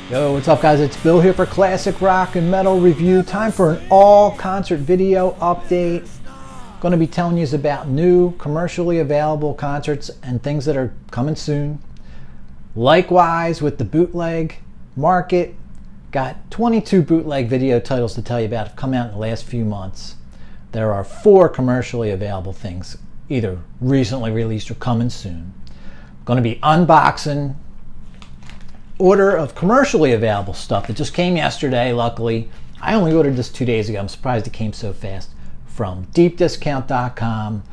Yo, what's up guys? It's Bill here for Classic Rock and Metal Review. Time for an all concert video update. Going to be telling you about new commercially available concerts and things that are coming soon. Likewise with the bootleg market, got 22 bootleg video titles to tell you about have come out in the last few months. There are 4 commercially available things, either recently released or coming soon. Going to be unboxing order of commercially available stuff that just came yesterday. Luckily, I only ordered this 2 days ago. I'm surprised it came so fast. From deepdiscount.com.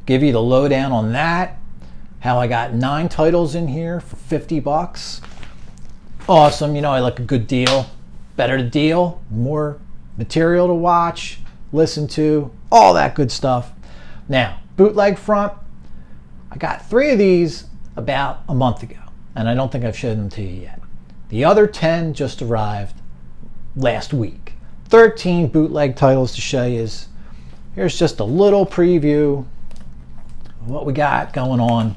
Give you the lowdown on that. How I got 9 titles in here for 50 bucks. Awesome. You know, I like a good deal. Better to deal, more material to watch, listen to, all that good stuff. Now, bootleg front. I got 3 of these about a month ago, and I don't think I've showed them to you yet. The other 10 just arrived last week. 13 bootleg titles to show you. Here's just a little preview of what we got going on,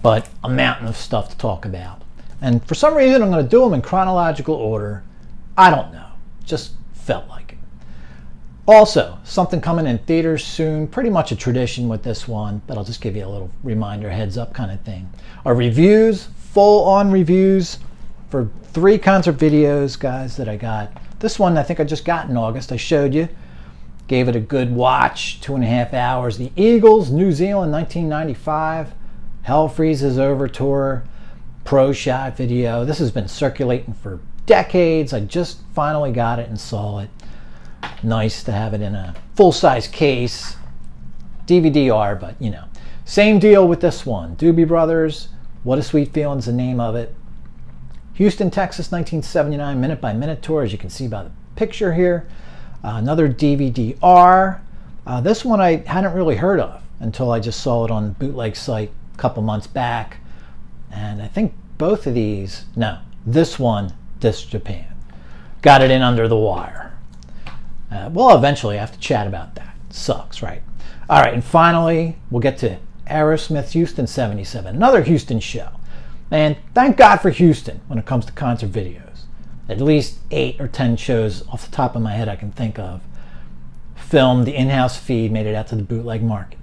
but a mountain of stuff to talk about. And for some reason, I'm going to do them in chronological order. I don't know. Just felt like it. Also, something coming in theaters soon. Pretty much a tradition with this one, but I'll just give you a little reminder, heads up kind of thing. Our reviews, full-on reviews for 3 concert videos, guys, that I got. This one I think I just got in August. I showed you. Gave it a good watch, 2.5 hours. The Eagles, New Zealand, 1995. Hell Freezes Over tour, pro shot video. This has been circulating for decades. I just finally got it and saw it. Nice to have it in a full-size case. DVD-R, but you know. Same deal with this one. Doobie Brothers, What a Sweet Feelin is the name of it. Houston, Texas, 1979 minute-by-minute tour, as you can see by the picture here. Another DVD-R. This one I hadn't really heard of until I just saw it on the bootleg site a couple months back. And I think both of these, no, this one, Disc Japan. Got it in under the wire. Well, eventually I have to chat about that. Sucks, right? All right, and finally, we'll get to Aerosmith Houston 77, another Houston show. And thank God for Houston when it comes to concert videos. At least 8 or 10 shows off the top of my head I can think of. Filmed the in-house feed, made it out to the bootleg market.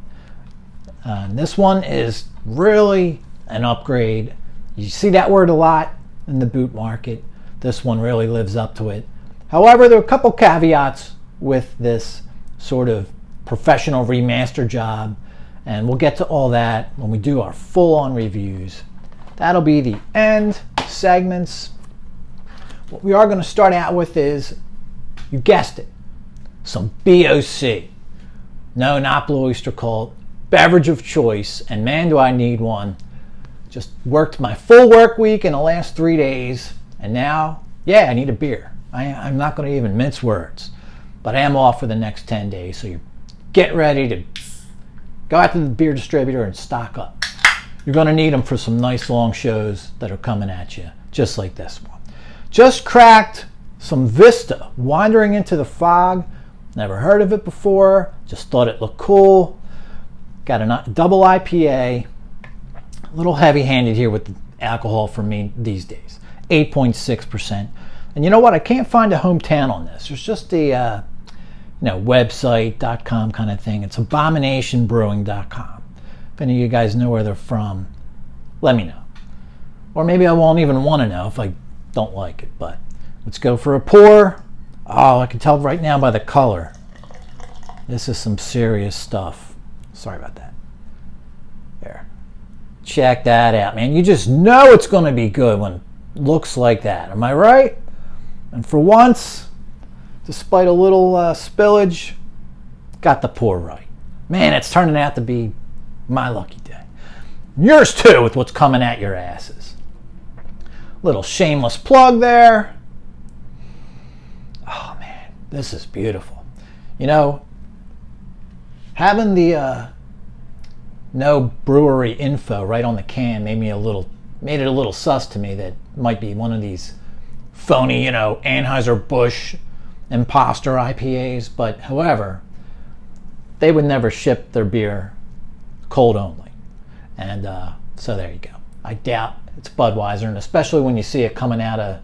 This one is really an upgrade. You see that word a lot in the boot market. This one really lives up to it. However, there are a couple caveats with this sort of professional remaster job, and we'll get to all that when we do our full-on reviews. That'll be the end segments. What we are going to start out with is, you guessed it, some BOC. No, not Blue Oyster Cult. Beverage of Choice, and man do I need one. Just worked my full work week in the last 3 days, and now, yeah, I need a beer. I'm not going to even mince words, but I am off for the next 10 days, so you get ready to go out to the beer distributor and stock up. You're going to need them for some nice long shows that are coming at you, just like this one. Just cracked some Vista, Wandering into the Fog. Never heard of it before, just thought it looked cool. Got a double IPA. A little heavy-handed here with the alcohol for me these days. 8.6%. And you know what? I can't find a hometown on this. There's just a website.com kind of thing. It's abominationbrewing.com. If any of you guys know where they're from, let me know. Or maybe I won't even want to know if I don't like it. But let's go for a pour. Oh, I can tell right now by the color. This is some serious stuff. Sorry about that. There. Check that out, man. You just know it's going to be good when it looks like that. Am I right? And for once, despite a little spillage, got the pour right. Man, it's turning out to be my lucky day. Yours too, with what's coming at your asses. Little shameless plug there. Oh man, this is beautiful. You know, having the no brewery info right on the can made it a little sus to me that it might be one of these phony, Anheuser-Busch imposter IPAs. But however, they would never ship their beer cold only. And so there you go. I doubt it's Budweiser, and especially when you see it coming out of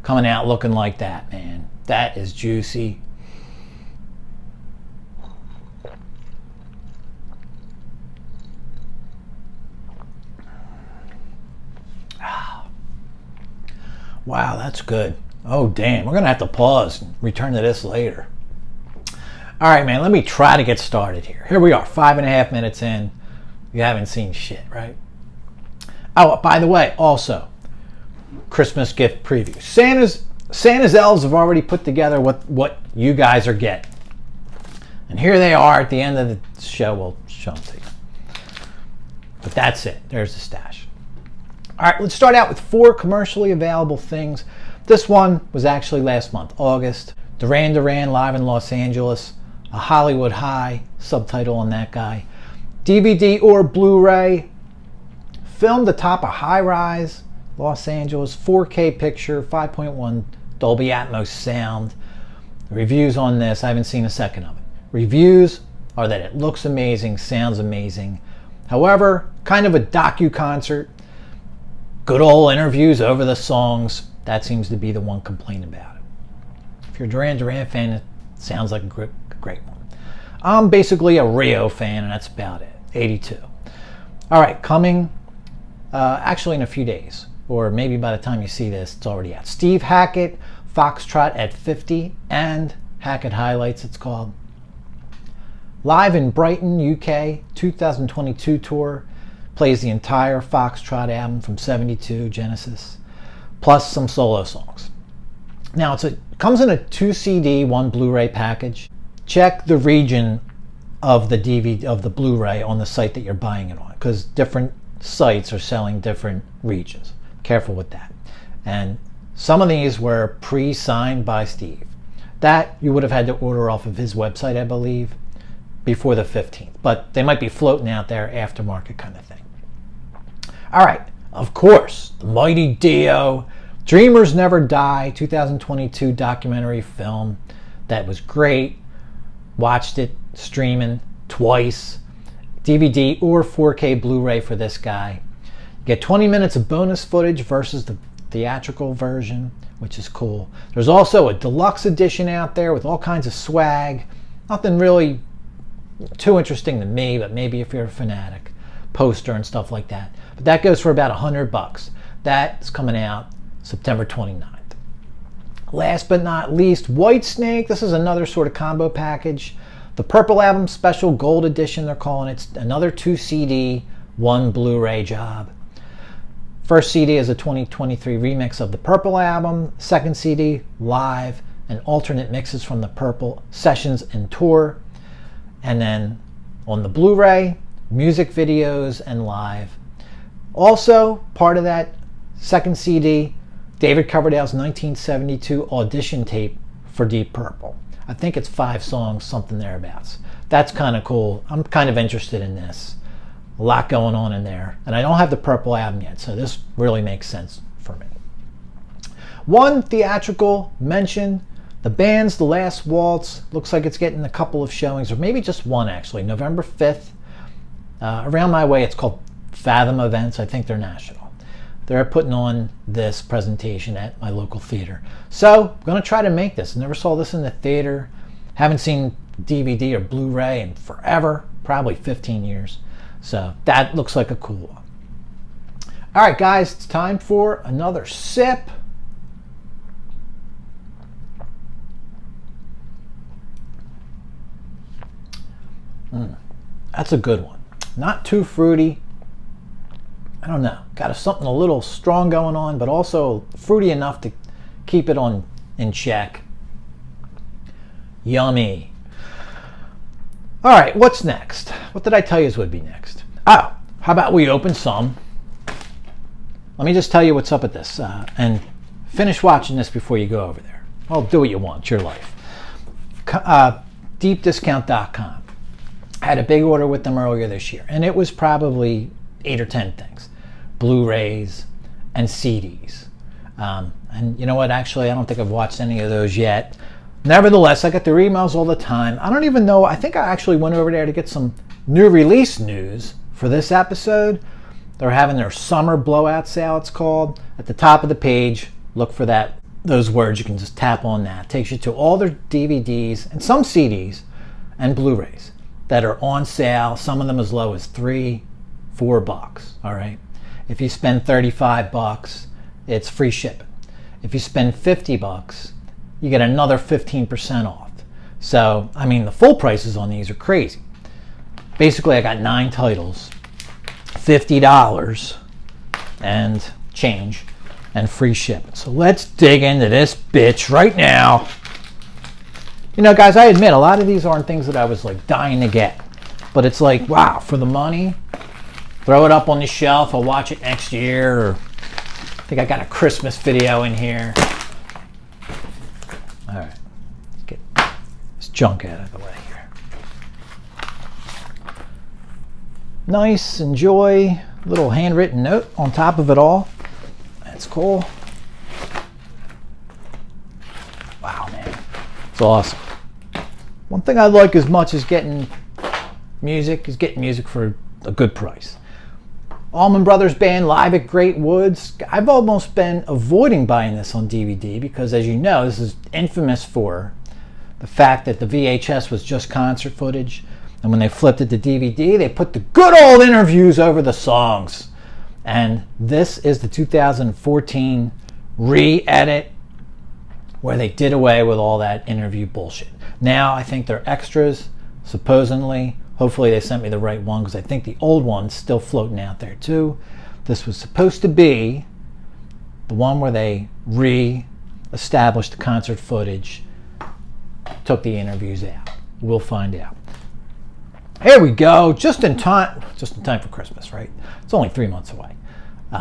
coming out looking like that, man. That is juicy. Wow, that's good. Oh, damn. We're going to have to pause and return to this later. All right, man, let me try to get started here. Here we are, 5.5 minutes in. You haven't seen shit, right? Oh, by the way, also, Christmas gift preview. Santa's elves have already put together what you guys are getting. And here they are at the end of the show. We'll show them to you. But that's it. There's the stash. All right, let's start out with 4 commercially available things. This one was actually last month, August. Duran Duran live in Los Angeles. A Hollywood High, subtitle on that guy. DVD or Blu-ray. Filmed atop a high-rise, Los Angeles, 4K picture, 5.1 Dolby Atmos sound. Reviews on this, I haven't seen a second of it. Reviews are that it looks amazing, sounds amazing. However, kind of a docu-concert. Good old interviews over the songs. That seems to be the one complaint about it. If you're a Duran Duran fan, it sounds like a great one. I'm basically a Rio fan, and that's about it. 82. All right, coming actually in a few days, or maybe by the time you see this, it's already out. Steve Hackett, Foxtrot at 50, and Hackett Highlights, it's called. Live in Brighton, UK, 2022 tour. Plays the entire Foxtrot album from 72, Genesis, plus some solo songs. Now, it comes in a 2 CD, 1 Blu-ray package. Check the region of the DVD, of the Blu-ray on the site that you're buying it on, because different sites are selling different regions. Careful with that. And some of these were pre-signed by Steve. That you would have had to order off of his website, I believe, before the 15th. But they might be floating out there, aftermarket kind of thing. All right, of course, the mighty Dio, Dreamers Never Die, 2022 documentary film that was great. Watched it streaming twice. DVD or 4K Blu-ray for this guy. You get 20 minutes of bonus footage versus the theatrical version, which is cool. There's also a deluxe edition out there with all kinds of swag. Nothing really too interesting to me, but maybe if you're a fanatic. Poster and stuff like that. But that goes for about $100. That's coming out September 29th. Last but not least, Whitesnake. This is another sort of combo package. The Purple Album Special Gold Edition, they're calling it. It's another 2 CD, 1 Blu-ray job. First CD is a 2023 remix of the Purple Album. Second CD, live and alternate mixes from the Purple sessions and tour. And then on the Blu-ray, music videos and live. Also, part of that second CD, David Coverdale's 1972 audition tape for Deep Purple. I think it's 5 songs, something thereabouts. That's kind of cool. I'm kind of interested in this. A lot going on in there. And I don't have the Purple album yet, so this really makes sense for me. One theatrical mention, the band's The Last Waltz. Looks like it's getting a couple of showings, or maybe just one actually. November 5th. Around my way, it's called Fathom Events. I think they're national. They're putting on this presentation at my local theater. So I'm going to try to make this. Never saw this in the theater. Haven't seen DVD or Blu-ray in forever, probably 15 years. So that looks like a cool one. All right, guys, it's time for another sip. That's a good one. Not too fruity. I don't know. Got something a little strong going on, but also fruity enough to keep it in check. Yummy. All right, what's next? What did I tell you would be next? Oh, how about we open some? Let me just tell you what's up with this and finish watching this before you go over there. Well, do what you want. It's your life. DeepDiscount.com. I had a big order with them earlier this year, and it was probably 8 or 10 things. Blu-rays and CDs. And you know what? Actually, I don't think I've watched any of those yet. Nevertheless, I get their emails all the time. I don't even know. I think I actually went over there to get some new release news for this episode. They're having their summer blowout sale, it's called. At the top of the page, look for that those words, you can just tap on that. It takes you to all their DVDs and some CDs and Blu-rays that are on sale. Some of them as low as $3-4. All right. If you spend $35, it's free shipping. If you spend $50, you get another 15% off. So, I mean, the full prices on these are crazy. Basically, I got 9 titles, $50 and change, and free shipping. So let's dig into this bitch right now. You know, guys, I admit a lot of these aren't things that I was like dying to get, but it's like, wow, for the money, throw it up on the shelf. I'll watch it next year. Or I think I got a Christmas video in here. All right, let's get this junk out of the way here. Nice, enjoy. Little handwritten note on top of it all. That's cool. Wow, man, it's awesome. One thing I like as much as getting music is getting music for a good price. Allman Brothers Band live at Great Woods. I've almost been avoiding buying this on DVD because, as you know, this is infamous for the fact that the VHS was just concert footage, and when they flipped it to DVD, they put the good old interviews over the songs. And this is the 2014 re-edit where they did away with all that interview bullshit. Now I think they're extras, supposedly. Hopefully they sent me the right one, because I think the old one's still floating out there too. This was supposed to be the one where they re-established the concert footage, took the interviews out. We'll find out. Here we go, just in time for Christmas, right? It's only 3 months away.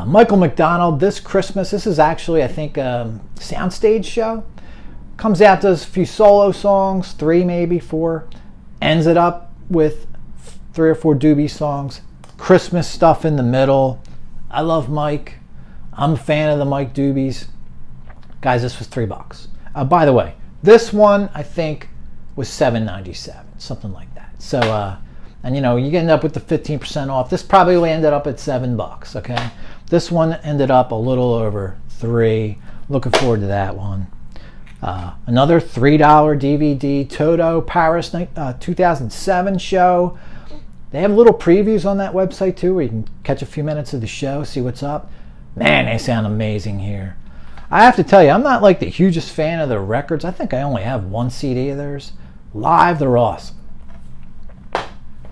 Michael McDonald, this Christmas. This is actually, I think, a soundstage show. Comes out, does a few solo songs, 3 maybe 4. Ends it up with 3 or 4 Doobie songs. Christmas stuff in the middle. I love Mike. I'm a fan of the Mike Doobies. Guys, this was $3. By the way, this one I think was $7.97, something like that. So, and you know, you end up with the 15% off. This probably ended up at $7. Okay, this one ended up a little over $3. Looking forward to that one. Another $3 DVD, Toto Paris 2007 show. They have little previews on that website too, where you can catch a few minutes of the show, see what's up. Man, they sound amazing here. I have to tell you, I'm not like the hugest fan of their records. I think I only have 1 CD of theirs. Live, they're awesome.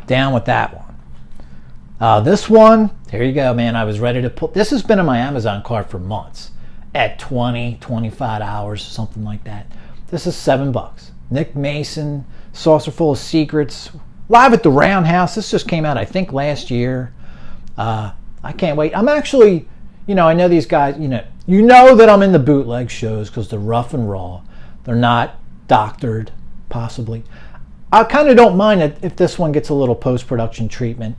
Down with that one. This one, here you go, man. I was ready to pull. This has been in my Amazon cart for months at $25, something like that. This is $7. Nick Mason, Saucer Full of Secrets, live at the Roundhouse. This just came out, I think, last year. I can't wait. I'm actually, you know, I know these guys, you know that I'm in the bootleg shows because they're rough and raw. They're not doctored, possibly. I kind of don't mind it if this one gets a little post-production treatment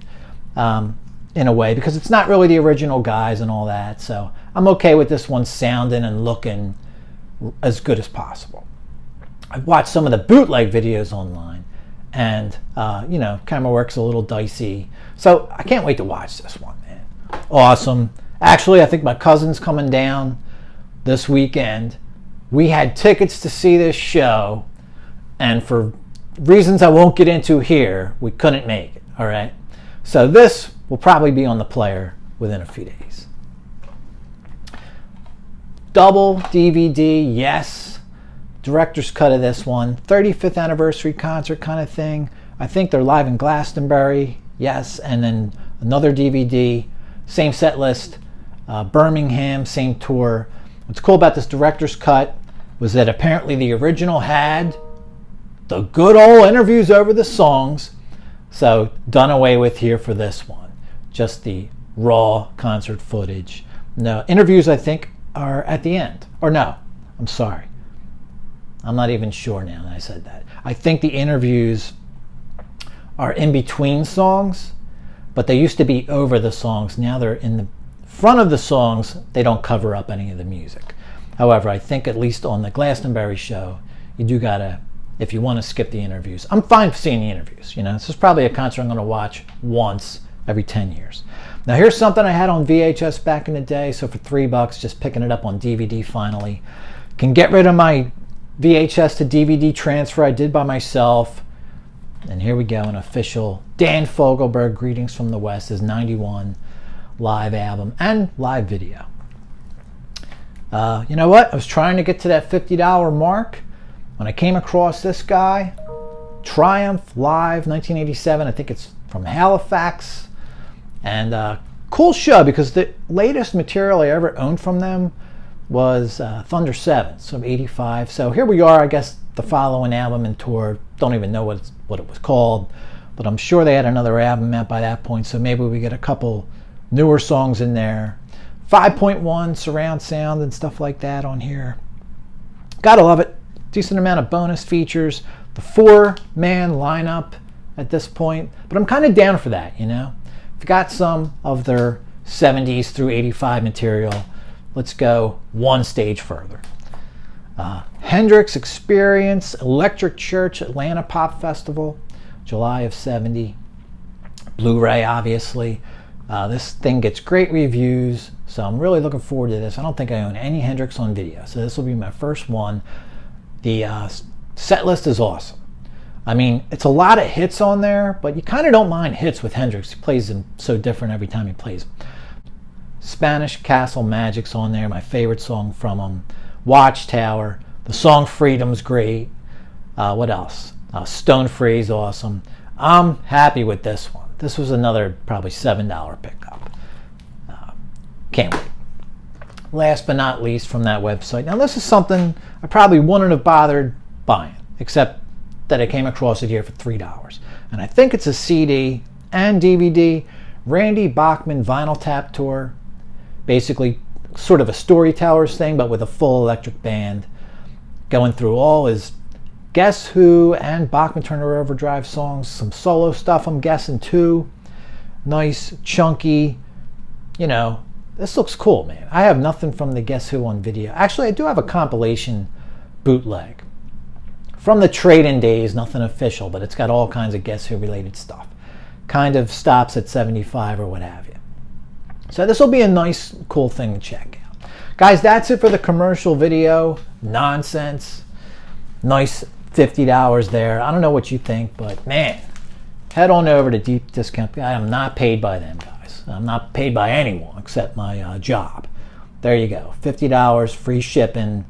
in a way, because it's not really the original guys and all that. So I'm okay with this one sounding and looking as good as possible. I've watched some of the bootleg videos online, and you know, camera work's a little dicey. So I can't wait to watch this one, man. Awesome. Actually, I think my cousin's coming down this weekend. We had tickets to see this show, and for reasons I won't get into here, we couldn't make it. All right, so this will probably be on the player within a few days. Double DVD, yes. Director's cut of this one. 35th anniversary concert kind of thing. I think they're live in Glastonbury, yes. And then another DVD, same set list, Birmingham, same tour. What's cool about this director's cut was that apparently the original had the good old interviews over the songs, so done away with here for this one. Just the raw concert footage. No, interviews I think are at the end. Or no, I'm sorry. I'm not even sure now that I said that. I think the interviews are in between songs, but they used to be over the songs. Now they're in the front of the songs. They don't cover up any of the music. However, I think at least on the Glastonbury show, you do gotta, if you want to skip the interviews. I'm fine seeing the interviews. You know, this is probably a concert I'm going to watch once every 10 years. Now here's something I had on VHS back in the day, so for $3, just picking it up on DVD finally. Can get rid of my VHS to DVD transfer I did by myself. And here we go, an official Dan Fogelberg Greetings from the West, his 91 live album and live video. You know what? I was trying to get to that $50 mark when I came across this guy, Triumph Live 1987. I think it's from Halifax. And cool show, because the latest material I ever owned from them was Thunder 7, so 85. So here we are, I guess the following album and tour. Don't even know what it was called, but I'm sure they had another album out by that point, so maybe we get a couple newer songs in there. 5.1 surround sound and stuff like that on here. Gotta love it. Decent amount of bonus features. The 4-man lineup at this point, but I'm kind of down for that, you know. I've got some of their 70s through 85 material. Let's go one stage further. Hendrix Experience, Electric Church, Atlanta Pop Festival, July of 70. Blu-ray, obviously. This thing gets great reviews, so I'm really looking forward to this. I don't think I own any Hendrix on video, so this will be my first one. The set list is awesome. I mean, it's a lot of hits on there, but you kind of don't mind hits with Hendrix. He plays them so different every time he plays them. Spanish Castle Magic's on there, my favorite song from him. Watchtower. The song Freedom's great. What else? Stone Free's awesome. I'm happy with this one. This was another probably $7 pickup. Can't wait. Last but not least from that website. Now this is something I probably wouldn't have bothered buying, except that I came across it here for $3. And I think it's a CD and DVD. Randy Bachman Vinyl Tap Tour. Basically sort of a storyteller's thing, but with a full electric band. Going through all his Guess Who and Bachman Turner Overdrive songs. Some solo stuff, I'm guessing, too. Nice, chunky, you know. This looks cool, man. I have nothing from the Guess Who on video. Actually, I do have a compilation bootleg from the trade-in days, nothing official, but it's got all kinds of Guess Who related stuff. Kind of stops at 75 or what have you. So this will be a nice, cool thing to check out. Guys, that's it for the commercial video. Nonsense. Nice $50 there. I don't know what you think, but man, head on over to Deep Discount. I am not paid by them, guys. I'm not paid by anyone except my job. There you go. $50, free shipping.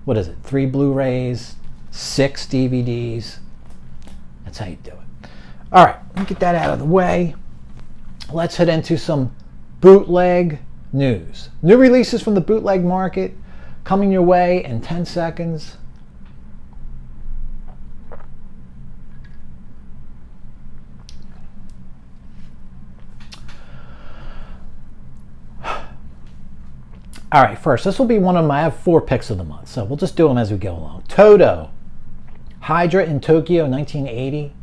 What is it? 3 Blu-rays, 6 DVDs. That's how you do it. All right, let me get that out of the way. Let's head into some bootleg news. New releases from the bootleg market coming your way in 10 seconds. All right, first, this will be one of my, I have 4 picks of the month, so we'll just do them as we go along. Toto, Hydra in Tokyo, 1980.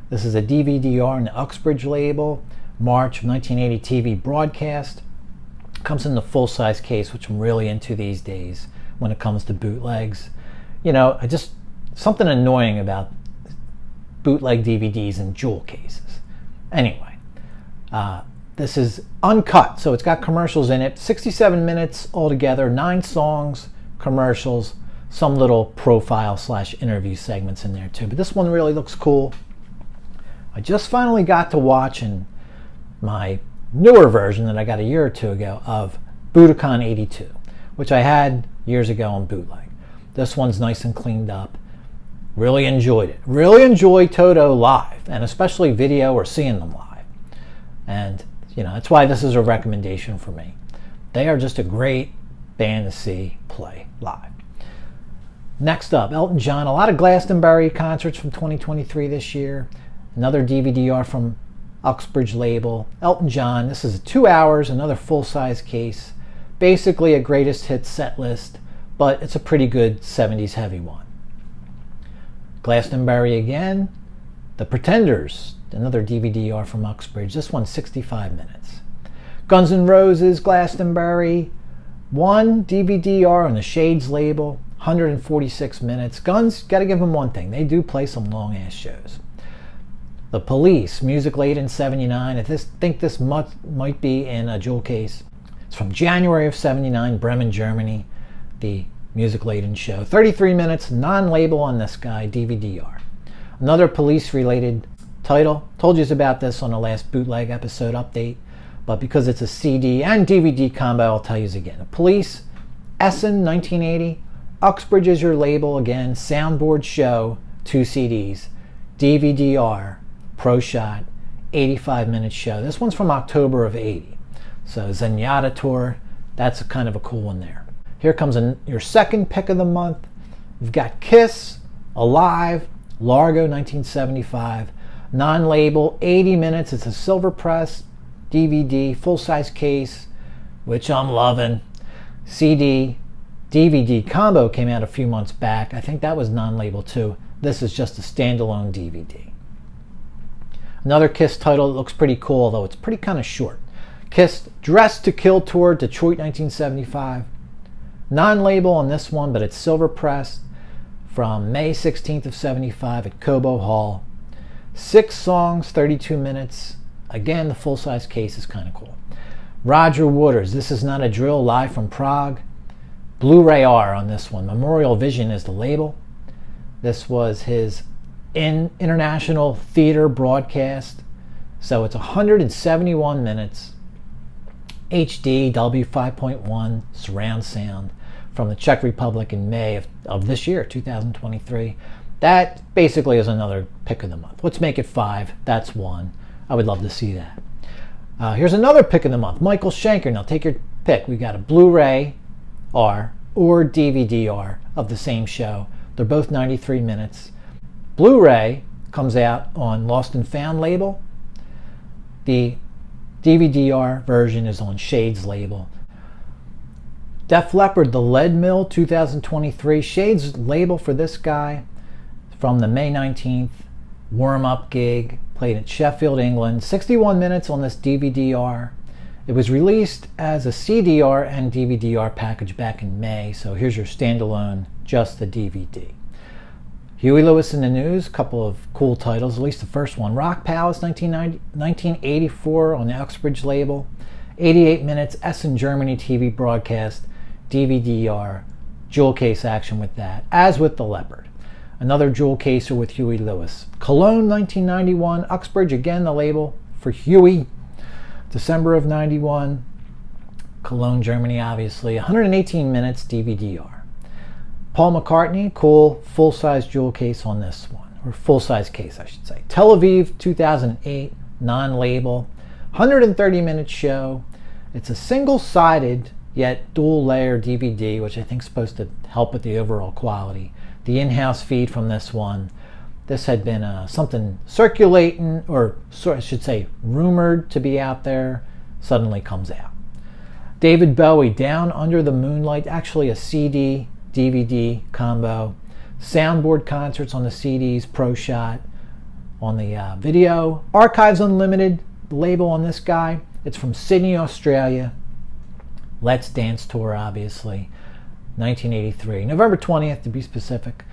This is a DVD-R in the Uxbridge label, March of 1980 TV broadcast. Comes in the full-size case, which I'm really into these days when it comes to bootlegs. You know, something annoying about bootleg DVDs in jewel cases. Anyway, this is uncut, so it's got commercials in it. 67 minutes altogether, 9 songs, commercials, some little profile/interview segments in there too. But this one really looks cool. I just finally got to watching my newer version that I got a year or 2 ago of Budokan 82, which I had years ago on bootleg. This one's nice and cleaned up. Really enjoyed it. Really enjoyed Toto live, and especially video or seeing them live. And you know, that's why this is a recommendation for me. They are just a great band to see play live. Next up, Elton John. A lot of Glastonbury concerts from 2023 this year. Another DVD-R from Uxbridge label. Elton John. This is 2 hours, another full-size case. Basically a greatest hits set list, but it's a pretty good 70s heavy one. Glastonbury again. The Pretenders. Another DVD-R from Uxbridge. This one's 65 minutes. Guns N' Roses, Glastonbury. 1 DVD-R on the Shades label. 146 minutes. Guns, gotta give them one thing. They do play some long-ass shows. The Police, music late in 79. I think this might be in a jewel case. It's from January of 79, Bremen, Germany. The music-laden show. 33 minutes, non-label on this guy, DVD-R. Another police-related title. Told you about this on the last Bootleg episode update, but because it's a CD and DVD combo, I'll tell you again. Police, Essen, 1980. Uxbridge is your label again. Soundboard show, 2 CDs. DVD-R, Pro Shot, 85-minute show. This one's from October of 80. So Zenyatta Tour, that's kind of a cool one there. Here comes your second pick of the month. We've got Kiss, Alive, Largo, 1975. Non-label, 80 minutes. It's a silver press, DVD, full-size case, which I'm loving. CD, DVD combo came out a few months back. I think that was non-label too. This is just a standalone DVD. Another Kiss title that looks pretty cool, although it's pretty kind of short. Kiss Dressed to Kill Tour, Detroit, 1975. Non-label on this one, but it's silver pressed from May 16th of 75 at Cobo Hall. 6 songs, 32 minutes. Again, the full-size case is kind of cool. Roger Waters, This Is Not a Drill, live from Prague. Blu-ray R on this one. Memorial Vision is the label. This was his international theater broadcast. So it's 171 minutes. HD, Dolby 5.1, surround sound from the Czech Republic in May of this year, 2023. That basically is another pick of the month. Let's make it 5. That's 1. I would love to see that. Here's another pick of the month. Michael Schenker. Now take your pick. We got a Blu-ray R or DVD-R of the same show. They're both 93 minutes. Blu-ray comes out on Lost and Found label. The DVD-R version is on Shades label. Def Leppard, The Lead Mill, 2023. Shades label for this guy from the May 19th warm-up gig. Played at Sheffield, England. 61 minutes on this DVD-R. It was released as a CD-R and DVD-R package back in May, so here's your standalone, just the DVD. Huey Lewis in the News, a couple of cool titles, at least the first one. Rock Palace, 1984 on the Uxbridge label. 88 minutes, Essen, Germany TV broadcast, DVD-R, jewel case action with that, as with the Leopard. Another jewel caser with Huey Lewis. Cologne, 1991, Uxbridge, again the label for Huey. December of 91, Cologne, Germany, obviously. 118 minutes, DVD-R. Paul McCartney, cool full-size jewel case on this one, or full-size case, I should say. Tel Aviv, 2008, non-label, 130-minute show. It's a single-sided yet dual-layer DVD, which I think is supposed to help with the overall quality. The in-house feed from this one. This had been something circulating, or I should say rumored to be out there, suddenly comes out. David Bowie, Down Under the Moonlight, actually a CD, DVD combo. Soundboard concerts on the CDs, Pro Shot on the video. Archives Unlimited, the label on this guy. It's from Sydney, Australia. Let's Dance Tour, obviously. 1983. November 20th, to be specific.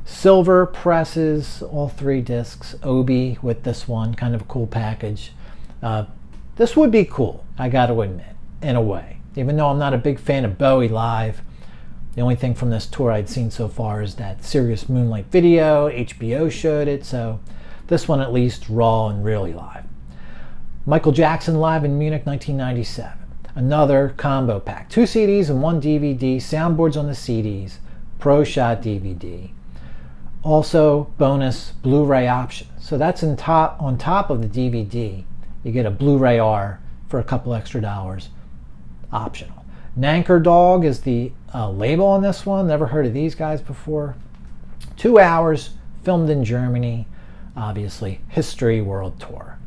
Silver presses, all 3 discs. Obi with this one, kind of a cool package. This would be cool, I got to admit, in a way. Even though I'm not a big fan of Bowie live, the only thing from this tour I'd seen so far is that Serious Moonlight video. HBO showed it, so this one at least raw and really live. Michael Jackson live in Munich, 1997. Another combo pack. 2 CDs and 1 DVD. Soundboards on the CDs. Pro Shot DVD. Also bonus Blu-ray option. So that's on top of the DVD. You get a Blu-ray R for a couple extra dollars. Optional. Nanker Dog is the label on this one. Never heard of these guys before. 2 hours, filmed in Germany. Obviously, History World Tour.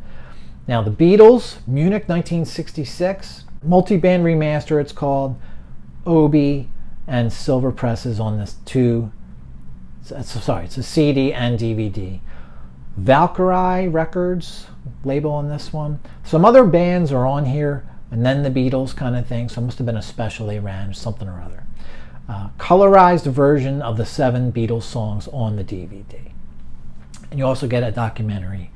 Now the Beatles, Munich 1966. Multi-band remaster it's called. Obi and silver presses on this it's a CD and DVD. Valkyrie Records label on this one. Some other bands are on here, and then the Beatles kind of thing, so it must have been a special they ran, something or other. Colorized version of the 7 Beatles songs on the DVD. And you also get a documentary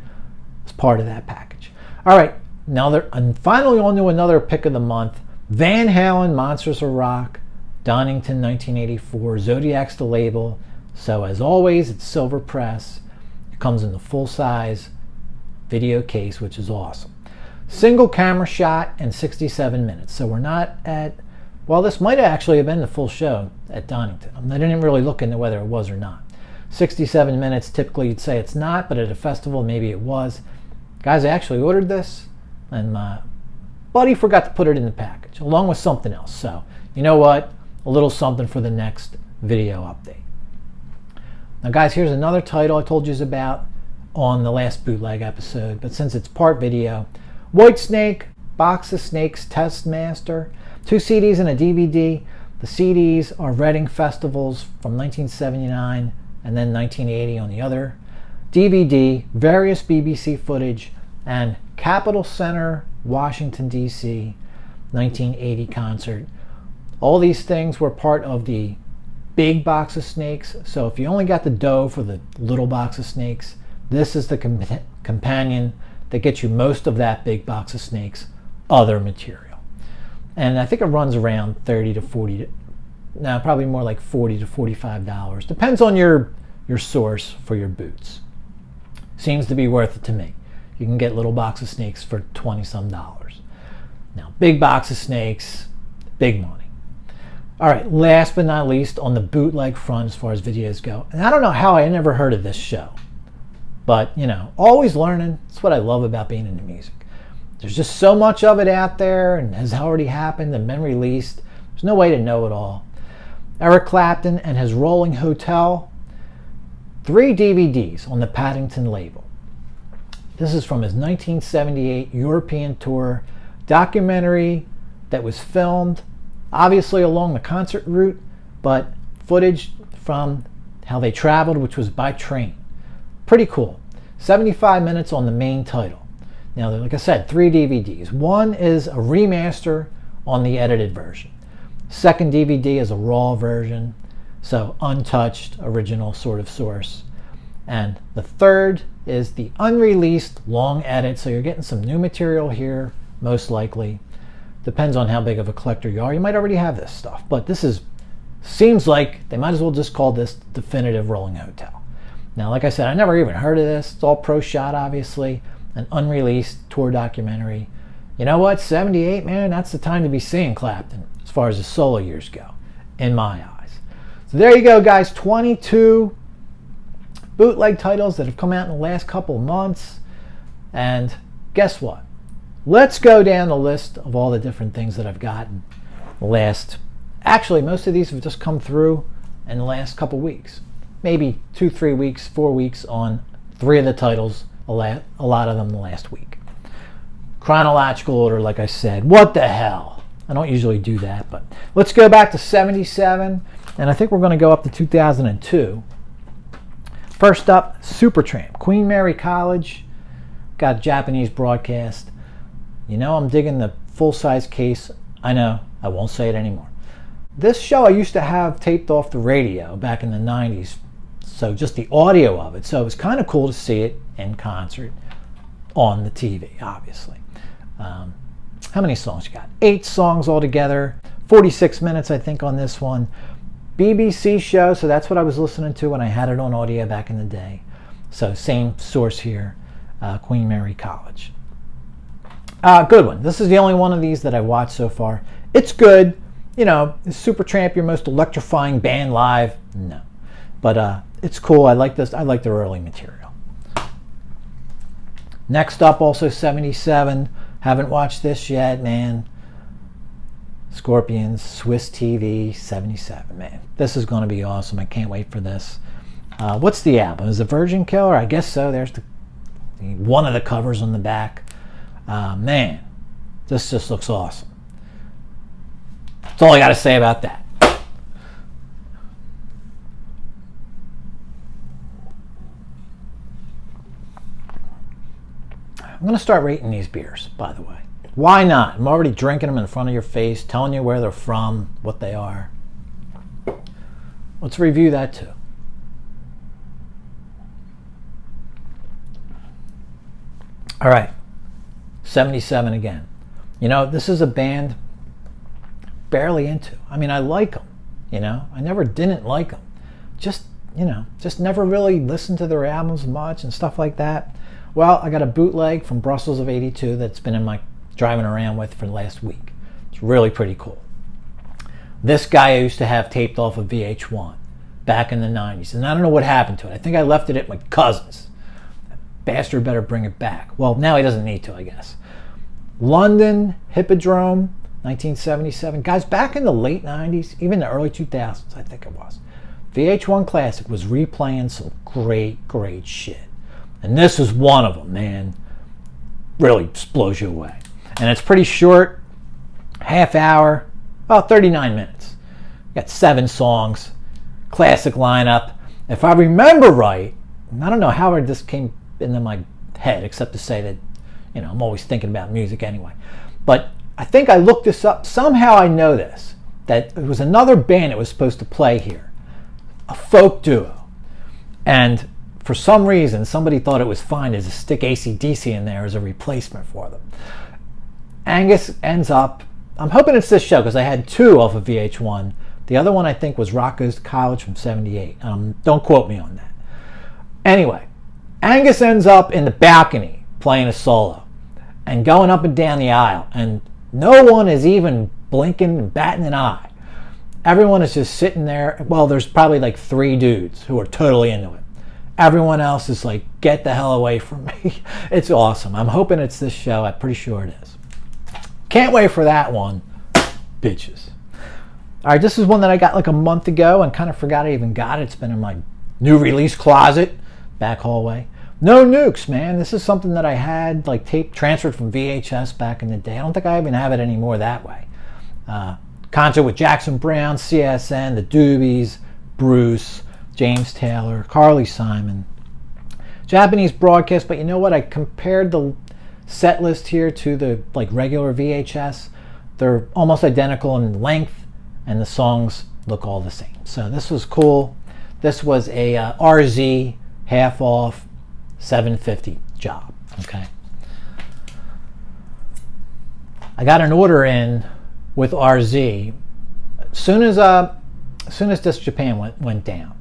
as part of that package. All right, and finally on to another pick of the month. Van Halen, Monsters of Rock, Donington 1984. Zodiac's the label. So as always, it's silver press. It comes in the full-size video case, which is awesome. Single camera shot and 67 minutes. So we're not at, well, this might actually have been the full show at Donington. I didn't really look into whether it was or not. 67 minutes, typically you'd say it's not, but at a festival maybe it was. Guys, I actually ordered this, and my buddy forgot to put it in the package, along with something else. So, you know what? A little something for the next video update. Now guys, here's another title I told you about on the last Bootleg episode, but since it's part video, Whitesnake, Box of Snakes Test Master, 2 CDs and a DVD. The CDs are Reading Festivals from 1979 and then 1980 on the other. DVD, various BBC footage, and Capitol Center, Washington, D.C., 1980 concert. All these things were part of the big box of snakes, so if you only got the dough for the little box of snakes, this is the companion that gets you most of that big box of snakes other material. And I think it runs around 30 to 40, no, probably more like $40 to $45. Depends on your source for your boots. Seems to be worth it to me. You can get little box of snakes for 20 some dollars. Now, big box of snakes, big money. All right, last but not least, on the bootleg front as far as videos go, and I don't know how I never heard of this show, but you know, always learning. That's what I love about being into music. There's just so much of it out there and has already happened and been released. There's no way to know it all. Eric Clapton and his Rolling Hotel, 3 DVDs on the Paddington label. This is from his 1978 European tour documentary that was filmed obviously along the concert route, but footage from how they traveled, which was by train. Pretty cool. 75 minutes on the main title. Now, like I said, 3 DVDs. One is a remaster on the edited version. Second DVD is a raw version, so untouched, original sort of source. And the third is the unreleased long edit, so you're getting some new material here, most likely. Depends on how big of a collector you are. You might already have this stuff, but this seems like they might as well just call this Definitive Rolling Hotel. Now, like I said, I never even heard of this. It's all pro shot, obviously. An unreleased tour documentary. You know what? 78, man, that's the time to be seeing Clapton as far as his solo years go, in my eyes. So there you go, guys. 22 bootleg titles that have come out in the last couple of months. And guess what? Let's go down the list of all the different things that I've gotten actually, most of these have just come through in the last couple weeks. Maybe 2, 3 weeks, 4 weeks on 3 of the titles, a lot of them the last week. Chronological order, like I said. What the hell? I don't usually do that, but let's go back to 77, and I think we're going to go up to 2002. First up, Supertramp, Queen Mary College. Got a Japanese broadcast. You know, I'm digging the full-size case. I know, I won't say it anymore. This show I used to have taped off the radio back in the 90s, so just the audio of it. So it was kind of cool to see it in concert on the TV, obviously. How many songs you got? 8 songs altogether, 46 minutes I think on this one. BBC show, so that's what I was listening to when I had it on audio back in the day. So same source here, Queen Mary College. Good one. This is the only one of these that I watched so far. It's good. You know, is Supertramp your most electrifying band live? No. But it's cool. I like this. I like their early material. Next up, also 77. Haven't watched this yet, man. Scorpions, Swiss TV, 77. Man, this is going to be awesome. I can't wait for this. What's the album? Is it Virgin Killer? I guess so. There's one of the covers on the back. Man, this just looks awesome. That's all I got to say about that. I'm going to start rating these beers, by the way. Why not? I'm already drinking them in front of your face, telling you where they're from, what they are. Let's review that too. All right, 77 again. You know, this is a band barely into. I mean, I like them. You know, I never didn't like them. Just, you know, just never really listened to their albums much and stuff like that. Well, I got a bootleg from Brussels of '82 that's been in my driving around with for the last week. It's really pretty cool. This guy I used to have taped off of VH1 back in the 90s, and I don't know what happened to it. I think I left it at my cousin's. That bastard better bring it back. Well, now he doesn't need to, I guess. London Hippodrome, 1977. Guys, back in the late 90s, even the early 2000s, I think it was, VH1 Classic was replaying some great, great shit. And this is one of them, man. Really just blows you away. And it's pretty short, half hour, about 39 minutes. Got 7 songs, classic lineup. If I remember right, and I don't know how this came into my head, except to say that, you know, I'm always thinking about music anyway. But I think I looked this up. Somehow I know this, that it was another band that was supposed to play here, a folk duo. And for some reason, somebody thought it was fine to stick AC/DC in there as a replacement for them. Angus ends up, I'm hoping it's this show because I had 2 off of VH1. The other one I think was Rock Goes to College from '78. Don't quote me on that. Anyway, Angus ends up in the balcony playing a solo and going up and down the aisle, and no one is even blinking and batting an eye. Everyone is just sitting there. Well, there's probably like 3 dudes who are totally into it. Everyone else is like, get the hell away from me. It's awesome. I'm hoping it's this show. I'm pretty sure it is. Can't wait for that one, bitches. All right, this is one that I got like a month ago and kind of forgot I even got it. It's been in my new release closet, back hallway. No Nukes, man. This is something that I had like tape transferred from VHS back in the day. I don't think I even have it anymore that way. Concert with Jackson Browne, CSN, the Doobies, Bruce, James Taylor, Carly Simon. Japanese broadcast, but you know what? I compared the set list here to the like regular VHS. They're almost identical in length, and the songs look all the same. So this was cool. This was a RZ half off $7.50 job. Okay. I got an order in with RZ as soon as Disc Japan went down.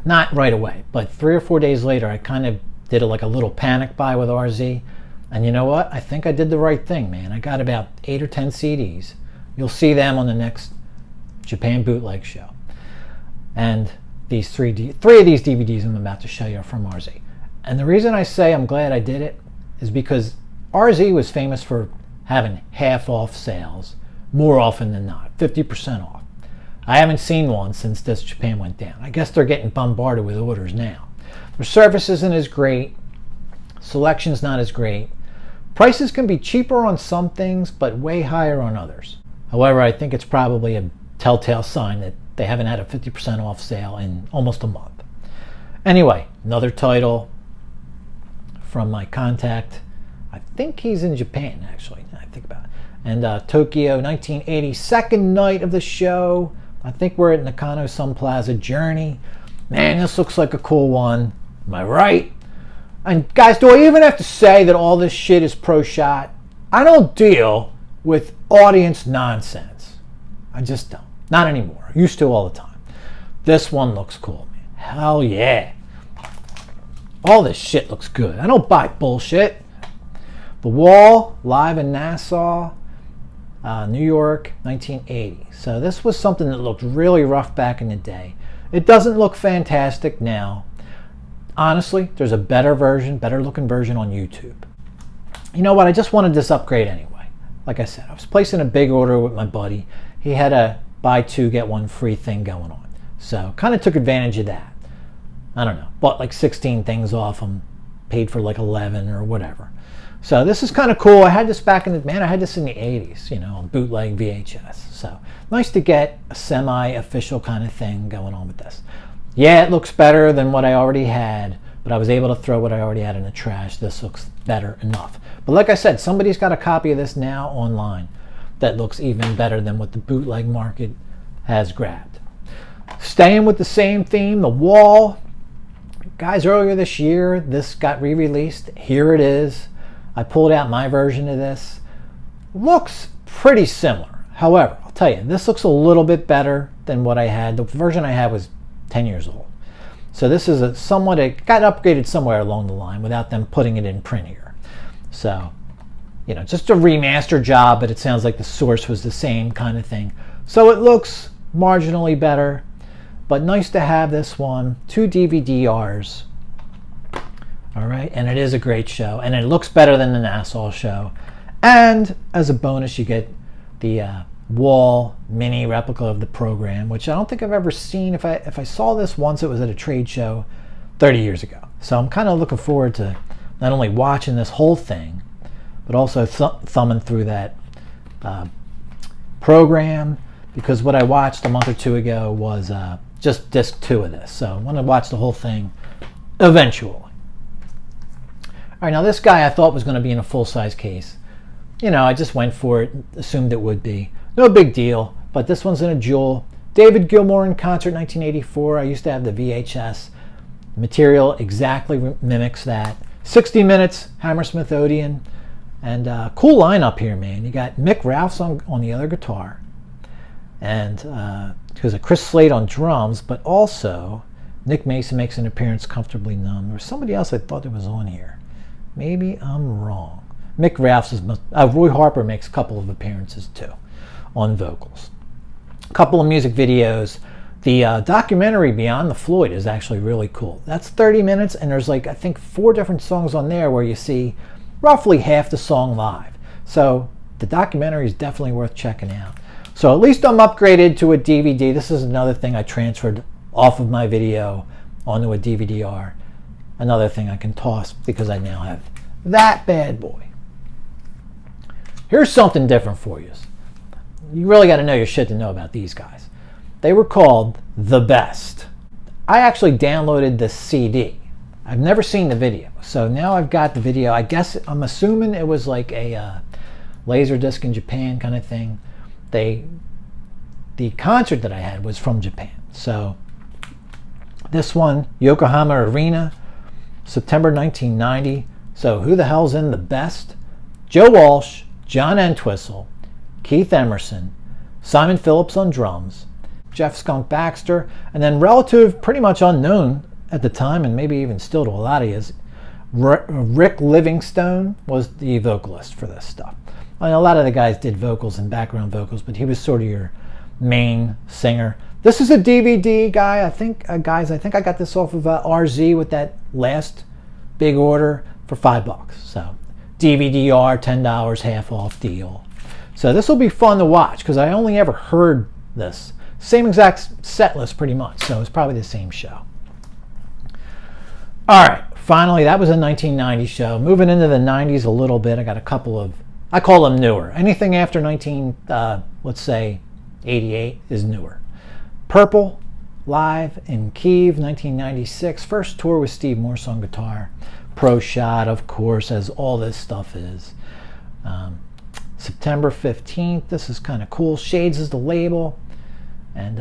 Not right away, but 3 or 4 days later, I kind of did like a little panic buy with RZ. And you know what? I think I did the right thing, man. I got about 8 or 10 CDs. You'll see them on the next Japan Bootleg show. And these 3 of these DVDs I'm about to show you are from RZ. And the reason I say I'm glad I did it is because RZ was famous for having half off sales more often than not, 50% off. I haven't seen one since Disc Japan went down. I guess they're getting bombarded with orders now. Their service isn't as great. Selection's not as great. Prices can be cheaper on some things, but way higher on others. However, I think it's probably a telltale sign that they haven't had a 50% off sale in almost a month. Anyway, another title from my contact. I think he's in Japan, actually, now I think about it. And Tokyo, 1980, second night of the show. I think we're at Nakano Sun Plaza Journey. Man, this looks like a cool one. Am I right? And guys, do I even have to say that all this shit is pro shot? I don't deal with audience nonsense. I just don't. Not anymore. I used to all the time. This one looks cool, man. Hell yeah. All this shit looks good. I don't buy bullshit. The Wall, live in Nassau, New York, 1980. So this was something that looked really rough back in the day. It doesn't look fantastic now. Honestly, there's a better looking version on YouTube. You know what? I just wanted this upgrade anyway. Like I said, I was placing a big order with my buddy. He had a buy 2 get 1 free thing going on. So kind of took advantage of that. I don't know. Bought like 16 things off him. Paid for like 11 or whatever. So this is kind of cool. I had this back in the, man, I had this in the 80s, you know, on bootleg VHS. So nice to get a semi-official kind of thing going on with this. Yeah, it looks better than what I already had, but I was able to throw what I already had in the trash. This looks better enough. But like I said, somebody's got a copy of this now online that looks even better than what the bootleg market has grabbed. Staying with the same theme, The Wall. Guys, earlier this year, this got re-released. Here it is. I pulled out my version of this. Looks pretty similar. However, I'll tell you, this looks a little bit better than what I had. The version I had was 10 years old. So this is it got upgraded somewhere along the line without them putting it in print here. So, you know, just a remaster job, but it sounds like the source was the same kind of thing. So it looks marginally better, but nice to have this one. 2 DVD-Rs. All right, and it is a great show, and it looks better than the Nassau show. And as a bonus, you get the wall mini replica of the program, which I don't think I've ever seen. If I saw this once, it was at a trade show 30 years ago. So I'm kind of looking forward to not only watching this whole thing, but also thumbing through that program, because what I watched a month or two ago was just disc 2 of this. So I want to watch the whole thing eventually. All right, now this guy I thought was going to be in a full-size case. You know, I just went for it, assumed it would be. No big deal, but this one's in a jewel. David Gilmour in concert 1984. I used to have the VHS. Material exactly mimics that. 60 minutes, Hammersmith Odeon. And cool lineup here, man. You got Mick Ralphs on the other guitar. And there's a Chris Slade on drums, but also Nick Mason makes an appearance, Comfortably Numb. There was somebody else I thought that was on here. Maybe I'm wrong. Mick Ralphs is... Roy Harper makes a couple of appearances too on vocals. A couple of music videos. The documentary Beyond the Floyd is actually really cool. That's 30 minutes, and there's like, I think, 4 different songs on there where you see roughly half the song live. So the documentary is definitely worth checking out. So at least I'm upgraded to a DVD. This is another thing I transferred off of my video onto a DVD-R. Another thing I can toss because I now have that bad boy. Here's something different for you. You really got to know your shit to know about these guys. They were called The Best. I actually downloaded the CD. I've never seen the video, so now I've got the video. I guess I'm assuming it was like a laser disc in Japan kind of thing. The concert that I had was from Japan. So this one, Yokohama Arena, September 1990. So who the hell's in The Best? Joe Walsh, John Entwistle, Keith Emerson, Simon Phillips on drums, Jeff Skunk Baxter, and then pretty much unknown at the time, and maybe even still to a lot of you, Rick Livingstone was the vocalist for this stuff. I mean, a lot of the guys did vocals and background vocals, but he was sort of your main singer. This is a DVD, guy. I think I got this off of RZ with that last big order for $5. So DVD-R, $10, half off deal. So this will be fun to watch because I only ever heard this. Same exact set list pretty much, so it's probably the same show. All right, finally, that was a 1990 show. Moving into the 90s a little bit, I got a couple of, I call them newer. Anything after let's say 88 is newer. Purple, live in Kyiv, 1996. First tour with Steve Morse on guitar. Pro Shot, of course, as all this stuff is. September 15th, this is kind of cool. Shades is the label. And,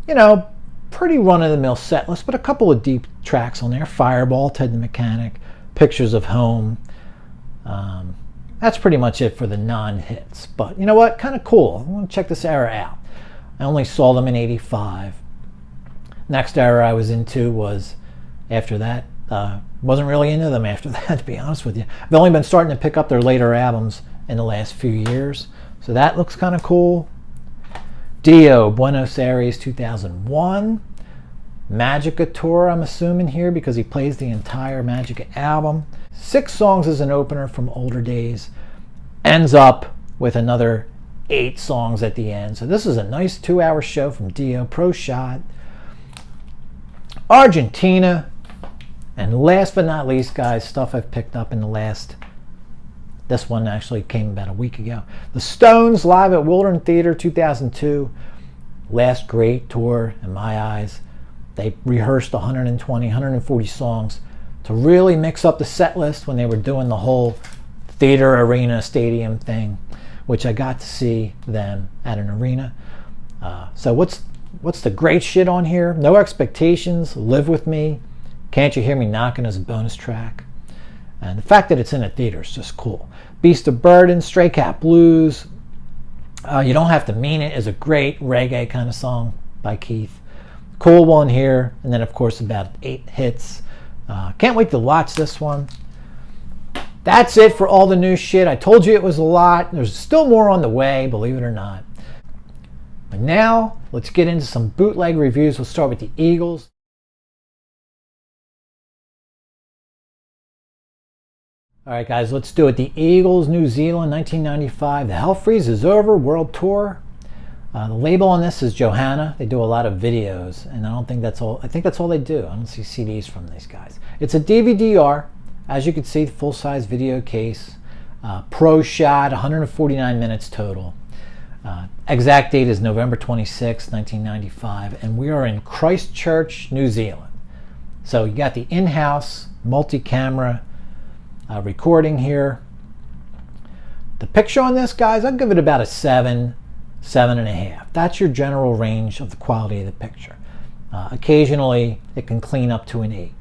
you know, pretty run-of-the-mill set list, but a couple of deep tracks on there. Fireball, Ted the Mechanic, Pictures of Home. That's pretty much it for the non-hits. But you know what? Kind of cool. I want to check this era out. I only saw them in 85. Next era I was into was after that. Wasn't really into them after that, to be honest with you. I've only been starting to pick up their later albums in the last few years. So that looks kind of cool. Dio, Buenos Aires, 2001. Magica tour, I'm assuming here, because he plays the entire Magica album. 6 songs as an opener from older days. Ends up with another 8 songs at the end. So this is a nice 2-hour show from Dio. Pro Shot. Argentina. And last but not least, guys, stuff I've picked up in the last... This one actually came about a week ago. The Stones, live at Wildern Theater, 2002. Last great tour, in my eyes. They rehearsed 120, 140 songs to really mix up the set list when they were doing the whole theater, arena, stadium thing, which I got to see them at an arena. So what's the great shit on here? No Expectations, Live With Me, Can't You Hear Me Knocking as a bonus track. And the fact that it's in a theater is just cool. Beast of Burden, Stray Cat Blues, You Don't Have to Mean It is a great reggae kind of song. by Keith. Cool one here, and then of course about 8 hits. Can't wait to watch this one. That's it for all the new shit. I told you it was a lot. There's still more on the way, believe it or not. But now, let's get into some bootleg reviews. We'll start with the Eagles. Alright guys, let's do it. The Eagles, New Zealand, 1995. The Hell Freezes Over World Tour. The label on this is Johanna. They do a lot of videos, and I don't think that's all. I think that's all they do. I don't see CDs from these guys. It's a DVD-R. As you can see, full-size video case. Pro shot, 149 minutes total. Exact date is November 26, 1995, and we are in Christchurch, New Zealand. So you got the in-house multi-camera recording here. The picture on this, guys, I'll give it about a 7, 7.5. That's your general range of the quality of the picture. Occasionally, it can clean up to an 8.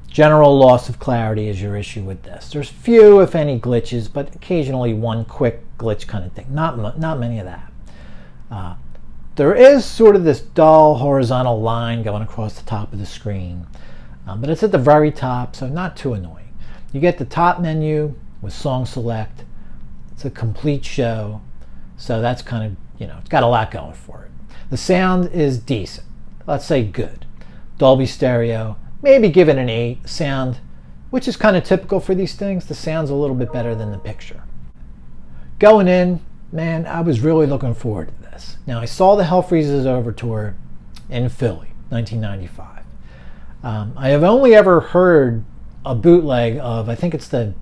General loss of clarity is your issue with this. There's few, if any, glitches, but occasionally one quick glitch kind of thing. Not many of that. There is sort of this dull horizontal line going across the top of the screen, but it's at the very top, so not too annoying. You get the top menu with song select. It's a complete show, so that's kind of, it's got a lot going for it. The sound is decent. Let's say good. Dolby stereo. Maybe give it an 8. Sound, which is kind of typical for these things, the sound's a little bit better than the picture. Going in, man, I was really looking forward to this. Now, I saw the Hell Freezes Over tour in Philly, 1995. I have only ever heard a bootleg of, I think it's the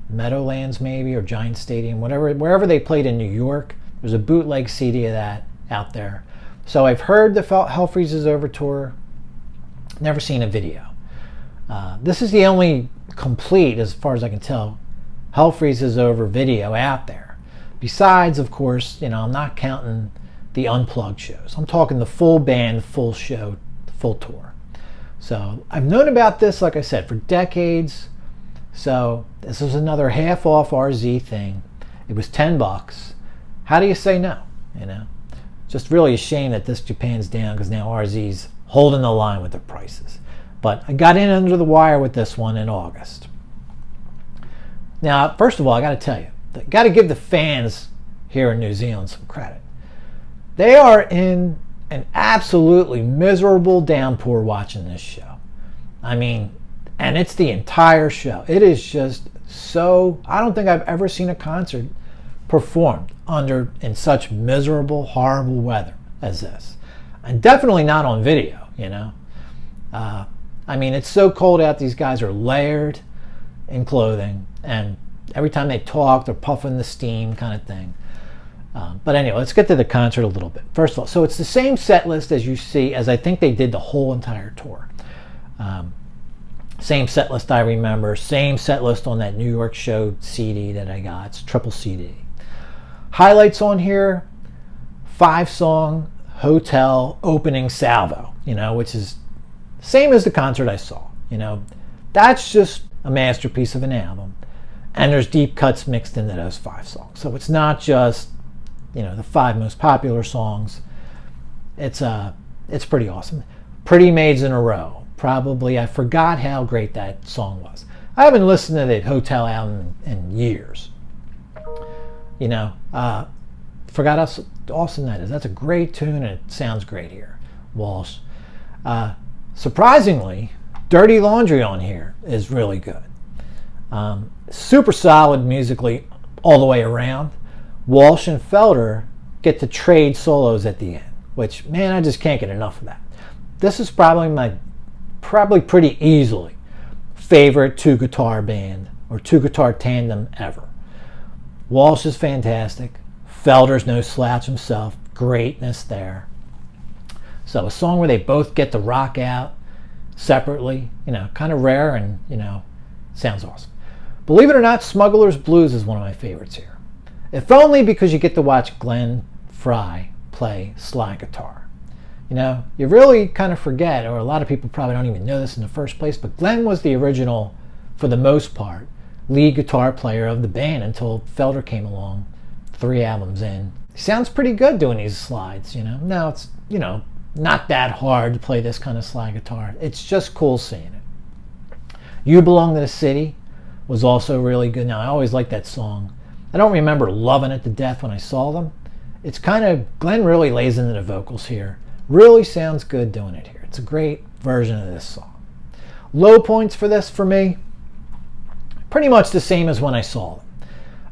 Meadowlands maybe, or Giant Stadium, wherever they played in New York. There's a bootleg CD of that out there. So I've heard the Hell Freezes Over tour. Never seen a video. This is the only complete, as far as I can tell, Hell Freezes Over video out there. Besides, of course, I'm not counting the unplugged shows. I'm talking the full band, full show, full tour. So I've known about this, like I said, for decades. So this was another half off RZ thing. It was $10. How do you say no? Just really a shame that this Japan's down, because now RZ's holding the line with the prices. But I got in under the wire with this one in August. Now, first of all, I got to tell you, got to give the fans here in New Zealand some credit. They are in an absolutely miserable downpour watching this show. I mean, and it's the entire show. It is just so, I don't think I've ever seen a concert performed in such miserable, horrible weather as this. And definitely not on video, I mean, it's so cold out, these guys are layered in clothing, and every time they talk, they're puffing the steam kind of thing. But anyway, let's get to the concert a little bit. First of all, so it's the same set list as you see, as I think they did the whole entire tour. Same set list I remember, same set list on that New York show CD that I got. It's triple CD. Highlights on here, 5-song Hotel opening salvo, which is same as the concert I saw. That's just a masterpiece of an album, and there's deep cuts mixed into those 5 songs. So it's not just the 5 most popular songs. It's pretty awesome. Pretty Maids in a Row. Probably, I forgot how great that song was. I haven't listened to the Hotel album in years. Forgot how awesome that is. That's a great tune, and it sounds great here. Walsh. Surprisingly, Dirty Laundry on here is really good. Super solid musically all the way around. Walsh and Felder get to trade solos at the end, which, man, I just can't get enough of that. This is probably pretty easily favorite 2-guitar band or 2-guitar tandem ever. Walsh is fantastic. Felder's no slouch himself. Greatness there. So a song where they both get to rock out separately, kind of rare, and, sounds awesome. Believe it or not, Smuggler's Blues is one of my favorites here. If only because you get to watch Glenn Frey play slide guitar. You really kind of forget, or a lot of people probably don't even know this in the first place, but Glenn was the original, for the most part, lead guitar player of the band until Felder came along 3 albums in. He sounds pretty good doing these slides, Now it's, not that hard to play this kind of slide guitar. It's just cool seeing it. You Belong to the City was also really good. Now, I always liked that song. I don't remember loving it to death when I saw them. It's kind of, Glenn really lays into the vocals here. Really sounds good doing it here. It's a great version of this song. Low points for this for me, pretty much the same as when I saw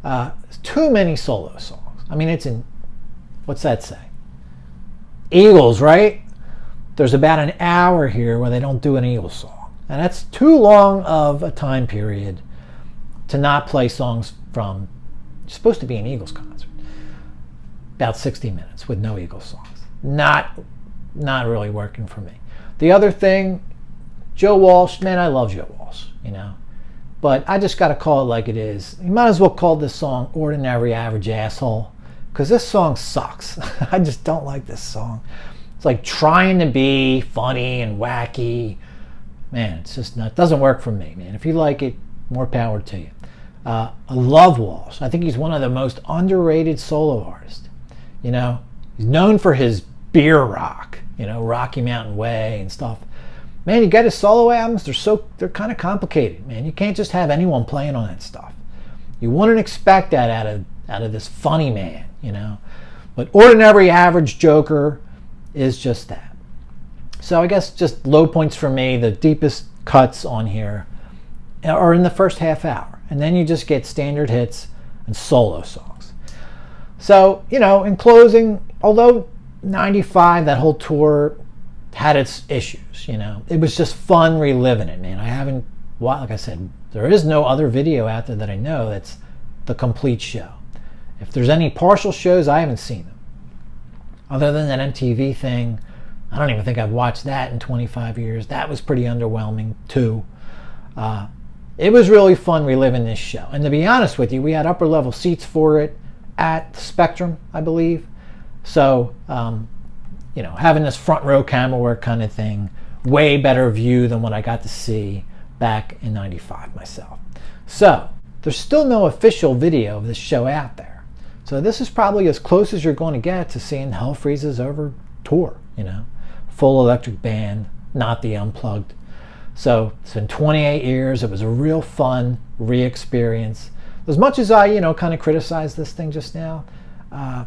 them. Too many solo songs. I mean, it's in, what's that say? Eagles, right? There's about an hour here where they don't do an Eagles song. And that's too long of a time period to not play songs from, it's supposed to be an Eagles concert. About 60 minutes with no Eagles songs. Not really working for me. The other thing, Joe Walsh, man, I love Joe Walsh, you know. But I just got to call it like it is. You might as well call this song Ordinary Average Asshole, because this song sucks. I just don't like this song. It's like trying to be funny and wacky. Man, it's just not, it doesn't work for me, man. If you like it, more power to you. I love Walsh. I think he's one of the most underrated solo artists. You know, he's known for his beer rock, you know, Rocky Mountain Way and stuff. Man, you get his solo albums, they're kind of complicated, man. You can't just have anyone playing on that stuff. You wouldn't expect that out of this funny man, you know. But Ordinary Average Joker is just that. So I guess just low points for me, the deepest cuts on here are in the first half hour. And then you just get standard hits and solo songs. So, you know, in closing, although 95, that whole tour had its issues, you know. It was just fun reliving it, man. I haven't, like I said, there is no other video out there that I know that's the complete show. If there's any partial shows, I haven't seen them. Other than that MTV thing, I don't even think I've watched that in 25 years. That was pretty underwhelming, too. It was really fun reliving this show. And to be honest with you, we had upper level seats for it at Spectrum, I believe. So, you know, having this front row camera work kind of thing, way better view than what I got to see back in 95 myself. So, there's still no official video of this show out there. So this is probably as close as you're going to get to seeing Hell Freezes Over tour, you know. Full electric band, not the unplugged. So it's been 28 years. It was a real fun re-experience. As much as I, you know, kind of criticized this thing just now, I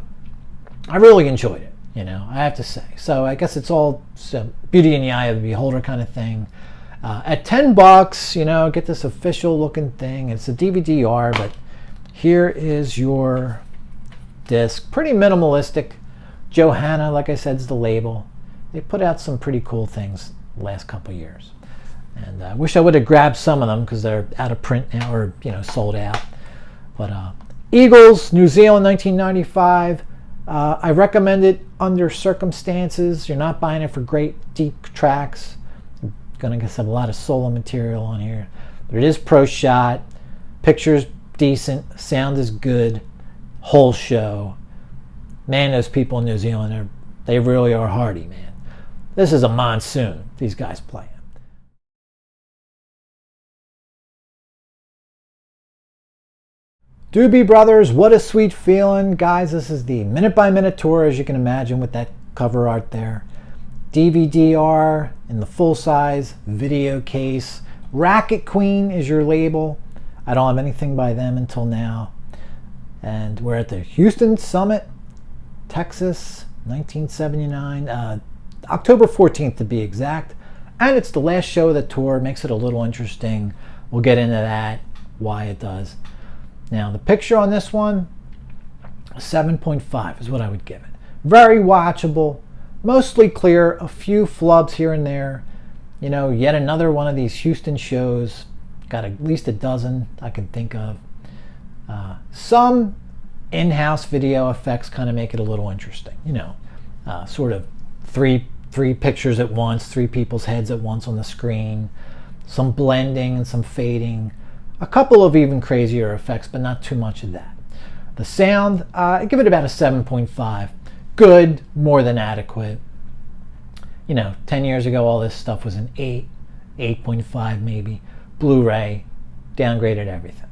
really enjoyed it, you know, I have to say. So I guess it's all beauty in the eye of the beholder kind of thing. At $10, you know, get this official looking thing. It's a DVD-R, but here is your disc. Pretty minimalistic. Johanna, like I said, is the label. They put out some pretty cool things the last couple of years. And I wish I would have grabbed some of them because they're out of print now, or, you know, sold out. But Eagles, New Zealand, 1995. I recommend it under circumstances. You're not buying it for great deep tracks. You're gonna get a lot of solo material on here. But it is pro shot. Picture's decent. Sound is good. Whole show. Man, those people in New Zealand, they really are hardy, man. This is a monsoon, these guys playing. Doobie Brothers, What a Sweet Feelin. Guys, this is the minute-by-minute tour, as you can imagine, with that cover art there. DVD-R in the full-size video case. Racket Queen is your label. I don't have anything by them until now. And we're at the Houston Summit, Texas, 1979. October 14th to be exact. And it's the last show of the tour. Makes it a little interesting. We'll get into that, why it does. Now, the picture on this one, 7.5 is what I would give it. Very watchable, mostly clear, a few flubs here and there. You know, yet another one of these Houston shows. Got at least a dozen I can think of. Some in-house video effects kind of make it a little interesting. You know, sort of three pictures at once, three people's heads at once on the screen. Some blending and some fading. A couple of even crazier effects, but not too much of that. The sound, I give it about a 7.5. Good, more than adequate. You know, 10 years ago, all this stuff was an 8, 8.5 maybe. Blu-ray, downgraded everything.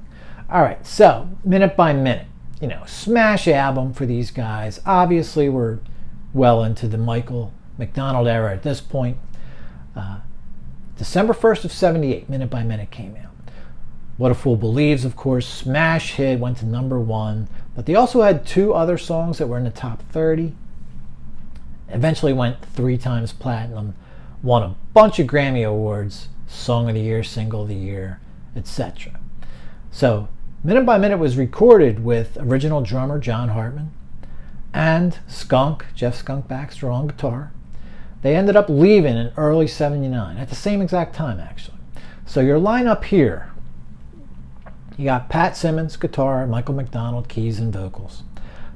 All right, so minute by minute, you know, smash album for these guys. Obviously, we're well into the Michael McDonald era at this point. December 1st of 78, Minute by Minute came out. What a Fool Believes, of course, smash hit, went to #1. But they also had 2 other songs that were in the top 30. Eventually went 3 times platinum, won a bunch of Grammy Awards, Song of the Year, Single of the Year, etc. So, Minute by Minute was recorded with original drummer John Hartman and Jeff Skunk Baxter on guitar. They ended up leaving in early 79, at the same exact time actually. So your lineup here, you got Pat Simmons, guitar, Michael McDonald, keys and vocals.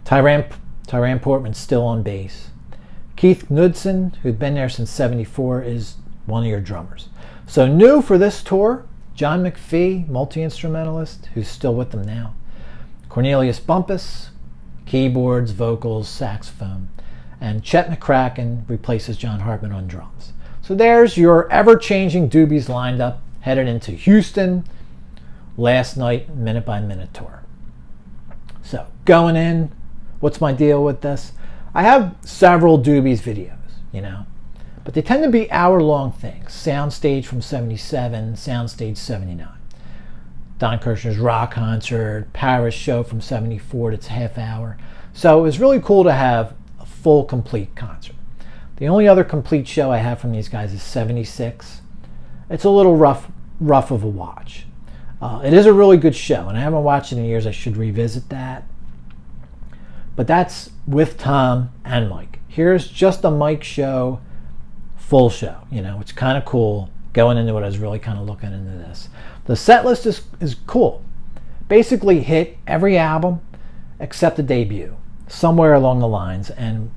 Tyran Portman still on bass. Keith Knudsen, who'd been there since 74, is one of your drummers. So new for this tour, John McPhee, multi-instrumentalist, who's still with them now. Cornelius Bumpus, keyboards, vocals, saxophone. And Chet McCracken replaces John Hartman on drums. So there's your ever-changing Doobies lined up, headed into Houston, last night, Minute by Minute tour. So going in, what's my deal with this? I have several Doobies videos, but they tend to be hour-long things. Soundstage from 77, Soundstage 79. Don Kirshner's rock concert, Paris show from 74, that's a half hour. So it was really cool to have a full, complete concert. The only other complete show I have from these guys is 76. It's a little rough of a watch. It is a really good show, and I haven't watched it in years. I should revisit that. But that's with Tom and Mike. Here's just a Mike show, full show. It's kind of cool. Going into it, I was really kind of looking into this. The set list is cool. Basically hit every album except the debut, somewhere along the lines. And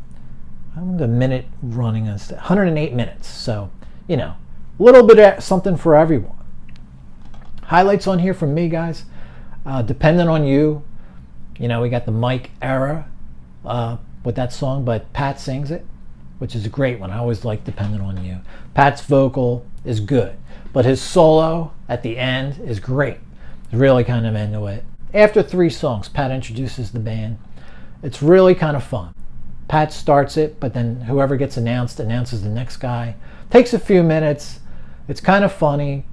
the minute running is 108 minutes. So, a little bit of something for everyone. Highlights on here from me, guys. Dependent on You. We got the Mike era with that song, but Pat sings it, which is a great one. I always like Dependent on You. Pat's vocal is good, but his solo at the end is great. Really kind of into it. After 3 songs, Pat introduces the band. It's really kind of fun. Pat starts it, but then whoever gets announced announces the next guy. Takes a few minutes. It's kind of funny.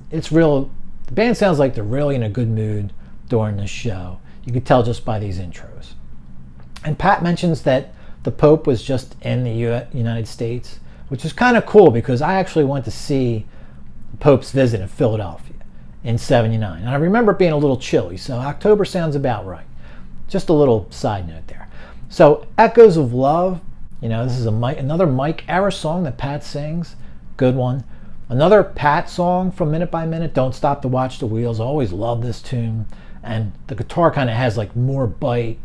It's real. The band sounds like they're really in a good mood during the show. You can tell just by these intros. And Pat mentions that the Pope was just in the United States, which is kind of cool because I actually went to see the Pope's visit in Philadelphia in 79. And I remember it being a little chilly, so October sounds about right. Just a little side note there. So Echoes of Love, this is another Mike era song that Pat sings. Good one. Another Pat song from Minute by Minute, Don't Stop to Watch the Wheels. I always love this tune. And the guitar kind of has more bite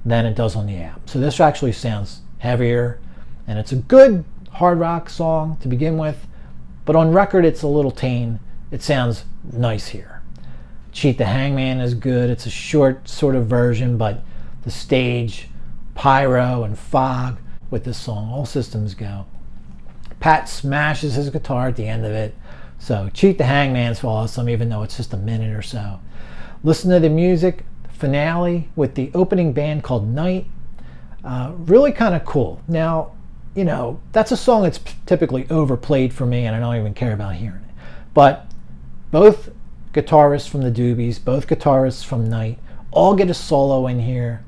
than it does on the album. So this actually sounds heavier. And it's a good hard rock song to begin with. But on record, it's a little tame. It sounds nice here. Cheat the Hangman is good. It's a short sort of version, but the stage, pyro, and fog with this song, all systems go. Pat smashes his guitar at the end of it. So Cheat the Hangman's awesome, even though it's just a minute or so. Listen to the music, finale with the opening band called Night. Really kind of cool. Now, that's a song that's typically overplayed for me, and I don't even care about hearing it. But both guitarists from the Doobies, both guitarists from Night, all get a solo in here.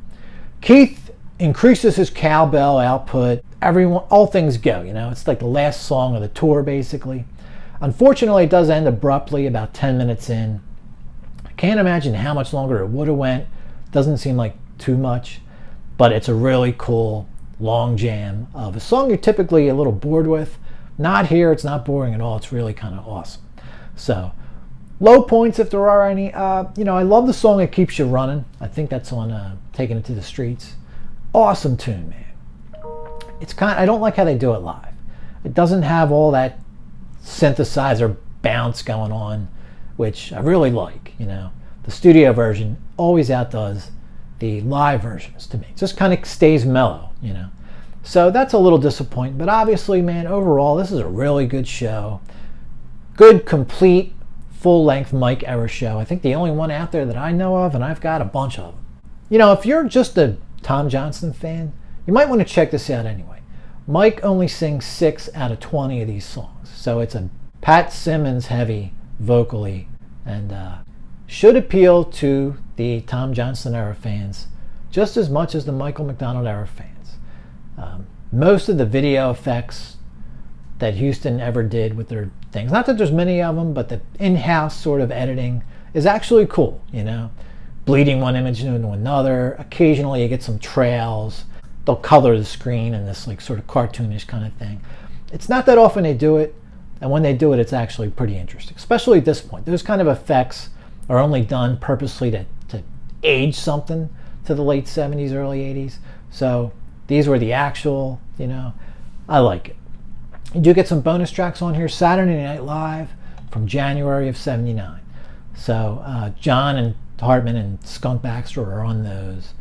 Keith increases his cowbell output. All things go, It's like the last song of the tour, basically. Unfortunately, it does end abruptly about 10 minutes in. I can't imagine how much longer it would have went. Doesn't seem like too much, but it's a really cool long jam of a song you're typically a little bored with. Not here. It's not boring at all. It's really kind of awesome. So, low points if there are any. I love the song It Keeps You Running. I think that's on Taking It to the Streets. Awesome tune, man. I don't like how they do it live. It doesn't have all that synthesizer bounce going on, which I really like. The studio version always outdoes the live versions to me. It just kind of stays mellow, So that's a little disappointing. But obviously, man, overall, this is a really good show. Good, complete, full-length Mike era show. I think the only one out there that I know of, and I've got a bunch of them. If you're just a Tom Johnston fan, you might want to check this out anyway. Mike only sings 6 out of 20 of these songs. So it's a Pat Simmons heavy vocally, and should appeal to the Tom Johnson era fans just as much as the Michael McDonald era fans. Most of the video effects that Houston ever did with their things, not that there's many of them, but the in-house sort of editing is actually cool, you know, bleeding one image into another. Occasionally you get some trails. They'll color the screen in this like sort of cartoonish kind of thing. It's not that often they do it, and when they do it, it's actually pretty interesting, especially at this point. Those kind of effects are only done purposely to age something to the late 70s, early 80s. So these were the actual, you know, I like it. You do get some bonus tracks on here. Saturday Night Live from January of 79. So John and Hartman and Skunk Baxter are on those.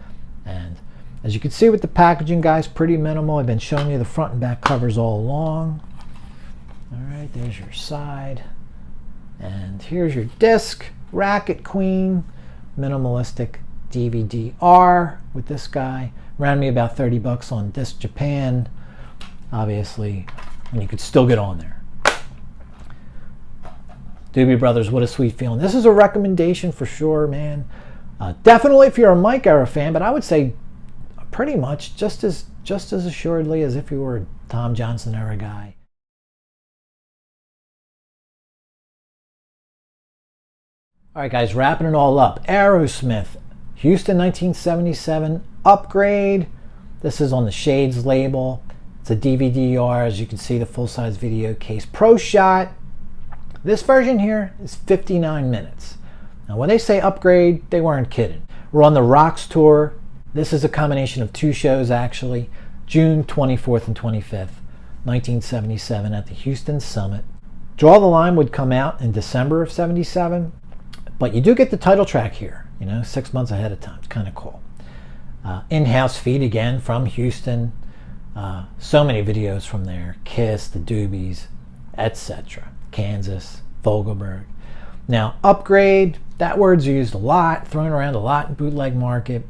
And as you can see with the packaging, guys, pretty minimal. I've been showing you the front and back covers all along. All right, there's your side. And here's your disc. Racket Queen, minimalistic DVD-R with this guy. Ran me about 30 bucks on Disc Japan, obviously, and you could still get on there. Doobie Brothers, What a Sweet Feelin. This is a recommendation for sure, man. Definitely if you're a Mike era fan, but I would say pretty much just as assuredly as if you were a Tom Johnson era guy. All right, guys, wrapping it all up. Aerosmith, Houston 1977 Upgrade. This is on the Shades label. It's a DVD-R, as you can see, the full-size video case. Pro Shot. This version here is 59 minutes. Now, when they say Upgrade, they weren't kidding. We're on the Rocks Tour. This is a combination of 2 shows, actually. June 24th and 25th, 1977 at the Houston Summit. Draw the Line would come out in December of 77. But you do get the title track here, you know, 6 months ahead of time. It's kind of cool. In-house feed again from Houston. So many videos from there. Kiss, the Doobies, etc. Kansas, Vogelberg. Now, Upgrade, that word's used a lot, thrown around a lot in bootleg market.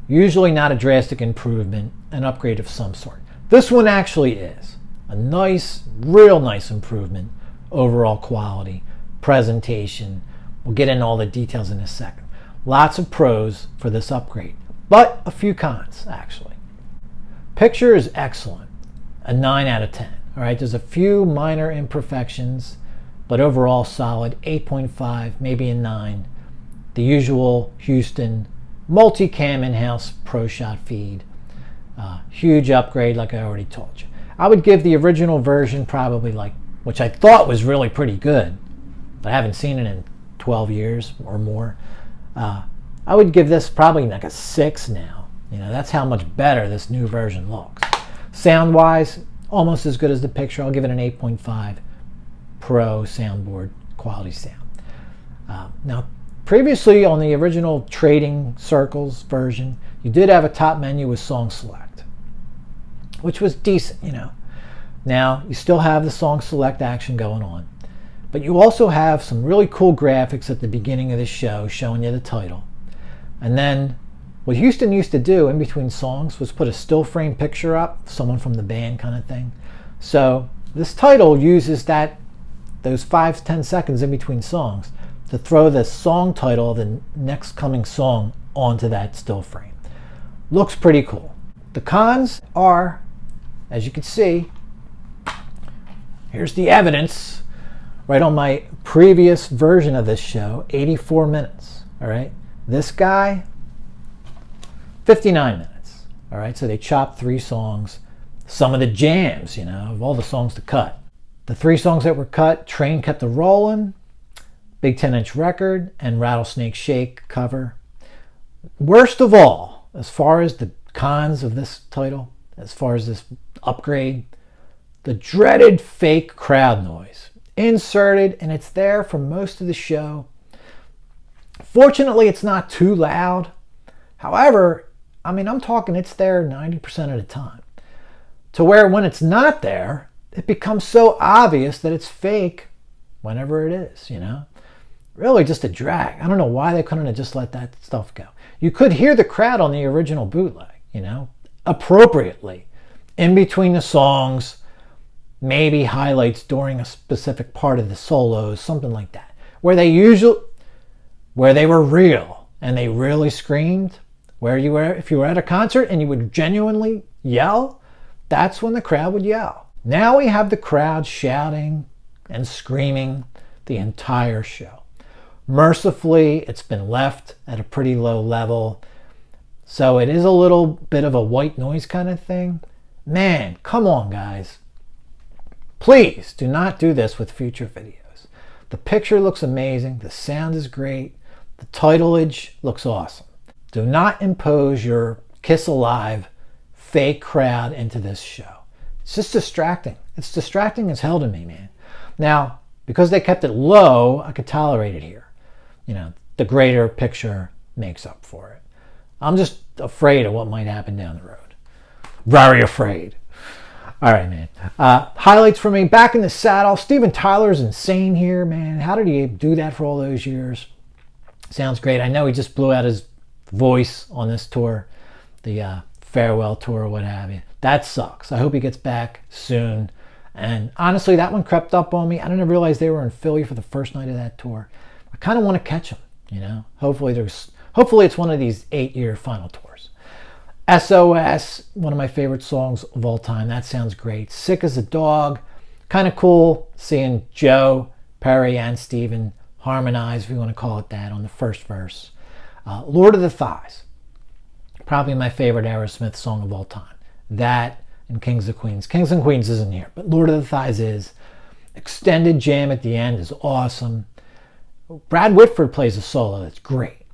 Usually not a drastic improvement, an upgrade of some sort. This one actually is. A nice, real nice improvement. Overall quality, presentation. We'll get into all the details in a second. Lots of pros for this upgrade, but a few cons, actually. Picture is excellent, a 9 out of 10. All right, there's a few minor imperfections, but overall solid, 8.5, maybe a 9. The usual Houston multicam in-house Pro Shot feed. Huge upgrade, like I already told you. I would give the original version probably like, which I thought was really pretty good, but I haven't seen it in 12 years or more. I would give this probably like a 6 now. You know, that's how much better this new version looks. Sound-wise, almost as good as the picture. I'll give it an 8.5 Pro soundboard quality sound. Now, previously on the original Trading Circles version, you did have a top menu with Song Select, which was decent, you know. Now, you still have the Song Select action going on. But you also have some really cool graphics at the beginning of the show showing you the title. And then what Houston used to do in between songs was put a still frame picture up, someone from the band kind of thing. So this title uses those 5-10 seconds in between songs to throw the song title of the next coming song onto that still frame. Looks pretty cool. The cons are, as you can see, here's the evidence. Right on my previous version of this show, 84 minutes, all right? This guy, 59 minutes, all right? So they chopped 3 songs, some of the jams, you know, of all the songs to cut. The 3 songs that were cut, Train Kept a Rollin', Big 10-inch Record, and Rattlesnake Shake cover. Worst of all, as far as the cons of this title, as far as this upgrade, the dreaded fake crowd noise. Inserted, and it's there for most of the show. Fortunately, it's not too loud. However, I mean, I'm talking it's there 90% of the time. To where when it's not there, it becomes so obvious that it's fake whenever it is, you know? Really just a drag. I don't know why they couldn't have just let that stuff go. You could hear the crowd on the original bootleg, you know, appropriately. in between the songs, maybe highlights during a specific part of the solos, something like that, where they were real and they really screamed. Where you were, if you were at a concert and you would genuinely yell, that's when the crowd would yell. Now we have the crowd shouting and screaming the entire show. Mercifully, it's been left at a pretty low level, so it is a little bit of a white noise kind of thing. Man, come on, guys. Please do not do this with future videos. The picture looks amazing. The sound is great. The titleage looks awesome. Do not impose your Kiss Alive fake crowd into this show. It's just distracting. It's distracting as hell to me, man. Now, because they kept it low, I could tolerate it here. You know, the greater picture makes up for it. I'm just afraid of what might happen down the road. Very afraid. All right, man. Highlights for me. Back in the Saddle. Steven Tyler's insane here, man. How did he do that for all those years? Sounds great. I know he just blew out his voice on this tour, the farewell tour or what have you. That sucks. I hope he gets back soon. And honestly, that one crept up on me. I didn't realize they were in Philly for the first night of that tour. I kind of want to catch them, you know. Hopefully it's one of these 8-year final tours. SOS, one of my favorite songs of all time. That sounds great. Sick as a Dog. Kind of cool seeing Joe, Perry, and Steven harmonize, if you want to call it that, on the first verse. Lord of the Thighs. Probably my favorite Aerosmith song of all time. That and Kings of Queens. Kings and Queens isn't here, but Lord of the Thighs is. Extended jam at the end is awesome. Brad Whitford plays a solo that's great.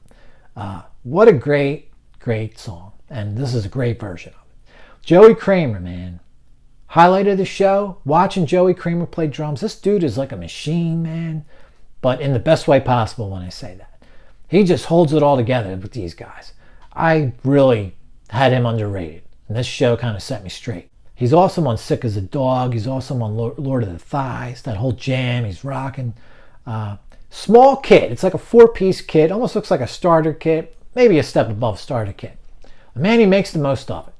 What a great, great song. And this is a great version of it. Joey Kramer, man. Highlight of the show, watching Joey Kramer play drums. This dude is like a machine, man. But in the best way possible when I say that. He just holds it all together with these guys. I really had him underrated. And this show kind of set me straight. He's awesome on Sick as a Dog. He's awesome on Lord of the Thighs. That whole jam, he's rocking. Small kit. It's like a 4-piece kit. Almost looks like a starter kit. Maybe a step above starter kit. The man, he makes the most of it.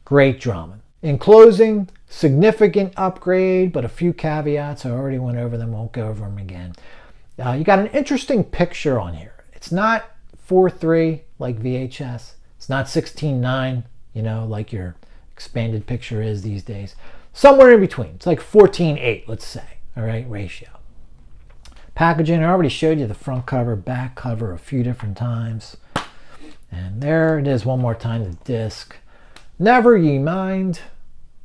Great drumming. In closing, significant upgrade, but a few caveats. I already went over them. Won't go over them again. You got an interesting picture on here. It's not 4:3 like VHS. It's not 16:9, you know, like your expanded picture is these days. Somewhere in between. It's like 14:8, let's say. All right, ratio. Packaging, I already showed you the front cover, back cover a few different times. And there it is one more time, the disc. Never Ye Mind,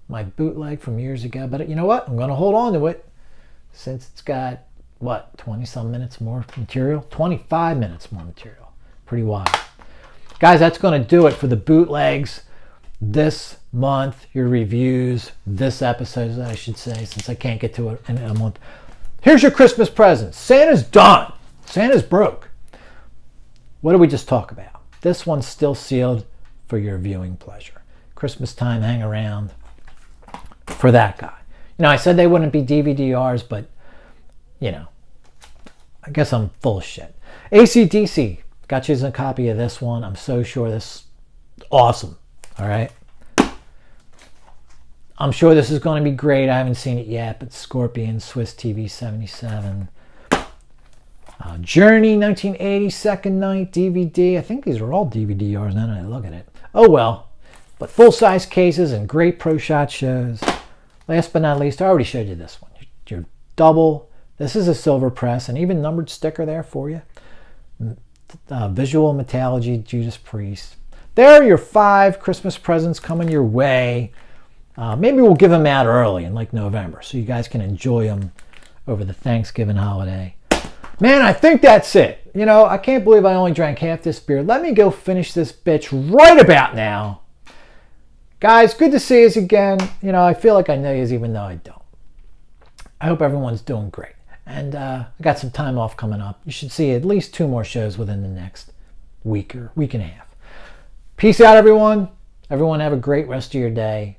my bootleg from years ago. But you know what? I'm going to hold on to it since it's got, what, 20-some minutes more material? 25 minutes more material. Pretty wild. Guys, that's going to do it for the bootlegs this month. Your reviews, this episode, I should say, since I can't get to it in a month. Here's your Christmas presents. Santa's done. Santa's broke. What did we just talk about? This one's still sealed for your viewing pleasure. Christmas time, hang around for that guy. You know, I said they wouldn't be DVD-Rs, but, you know, I guess I'm full of shit. AC/DC, got you a copy of this one. I'm so sure this is awesome. All right. I'm sure this is going to be great. I haven't seen it yet, but Scorpion, Swiss TV 77. Journey 1980, Second Night DVD. I think these are all DVD-Rs now that I look at it. Oh well. But full-size cases and great Pro Shot shows. Last but not least, I already showed you this one. Your double. This is a silver press and even numbered sticker there for you. Visual Metallurgy, Judas Priest. There are your 5 Christmas presents coming your way. Maybe we'll give them out early in like November so you guys can enjoy them over the Thanksgiving holiday. Man, I think that's it. You know, I can't believe I only drank half this beer. Let me go finish this bitch right about now. Guys, good to see you again. You know, I feel like I know you even though I don't. I hope everyone's doing great. And I got some time off coming up. You should see at least 2 more shows within the next week or week and a half. Peace out, everyone. Everyone have a great rest of your day.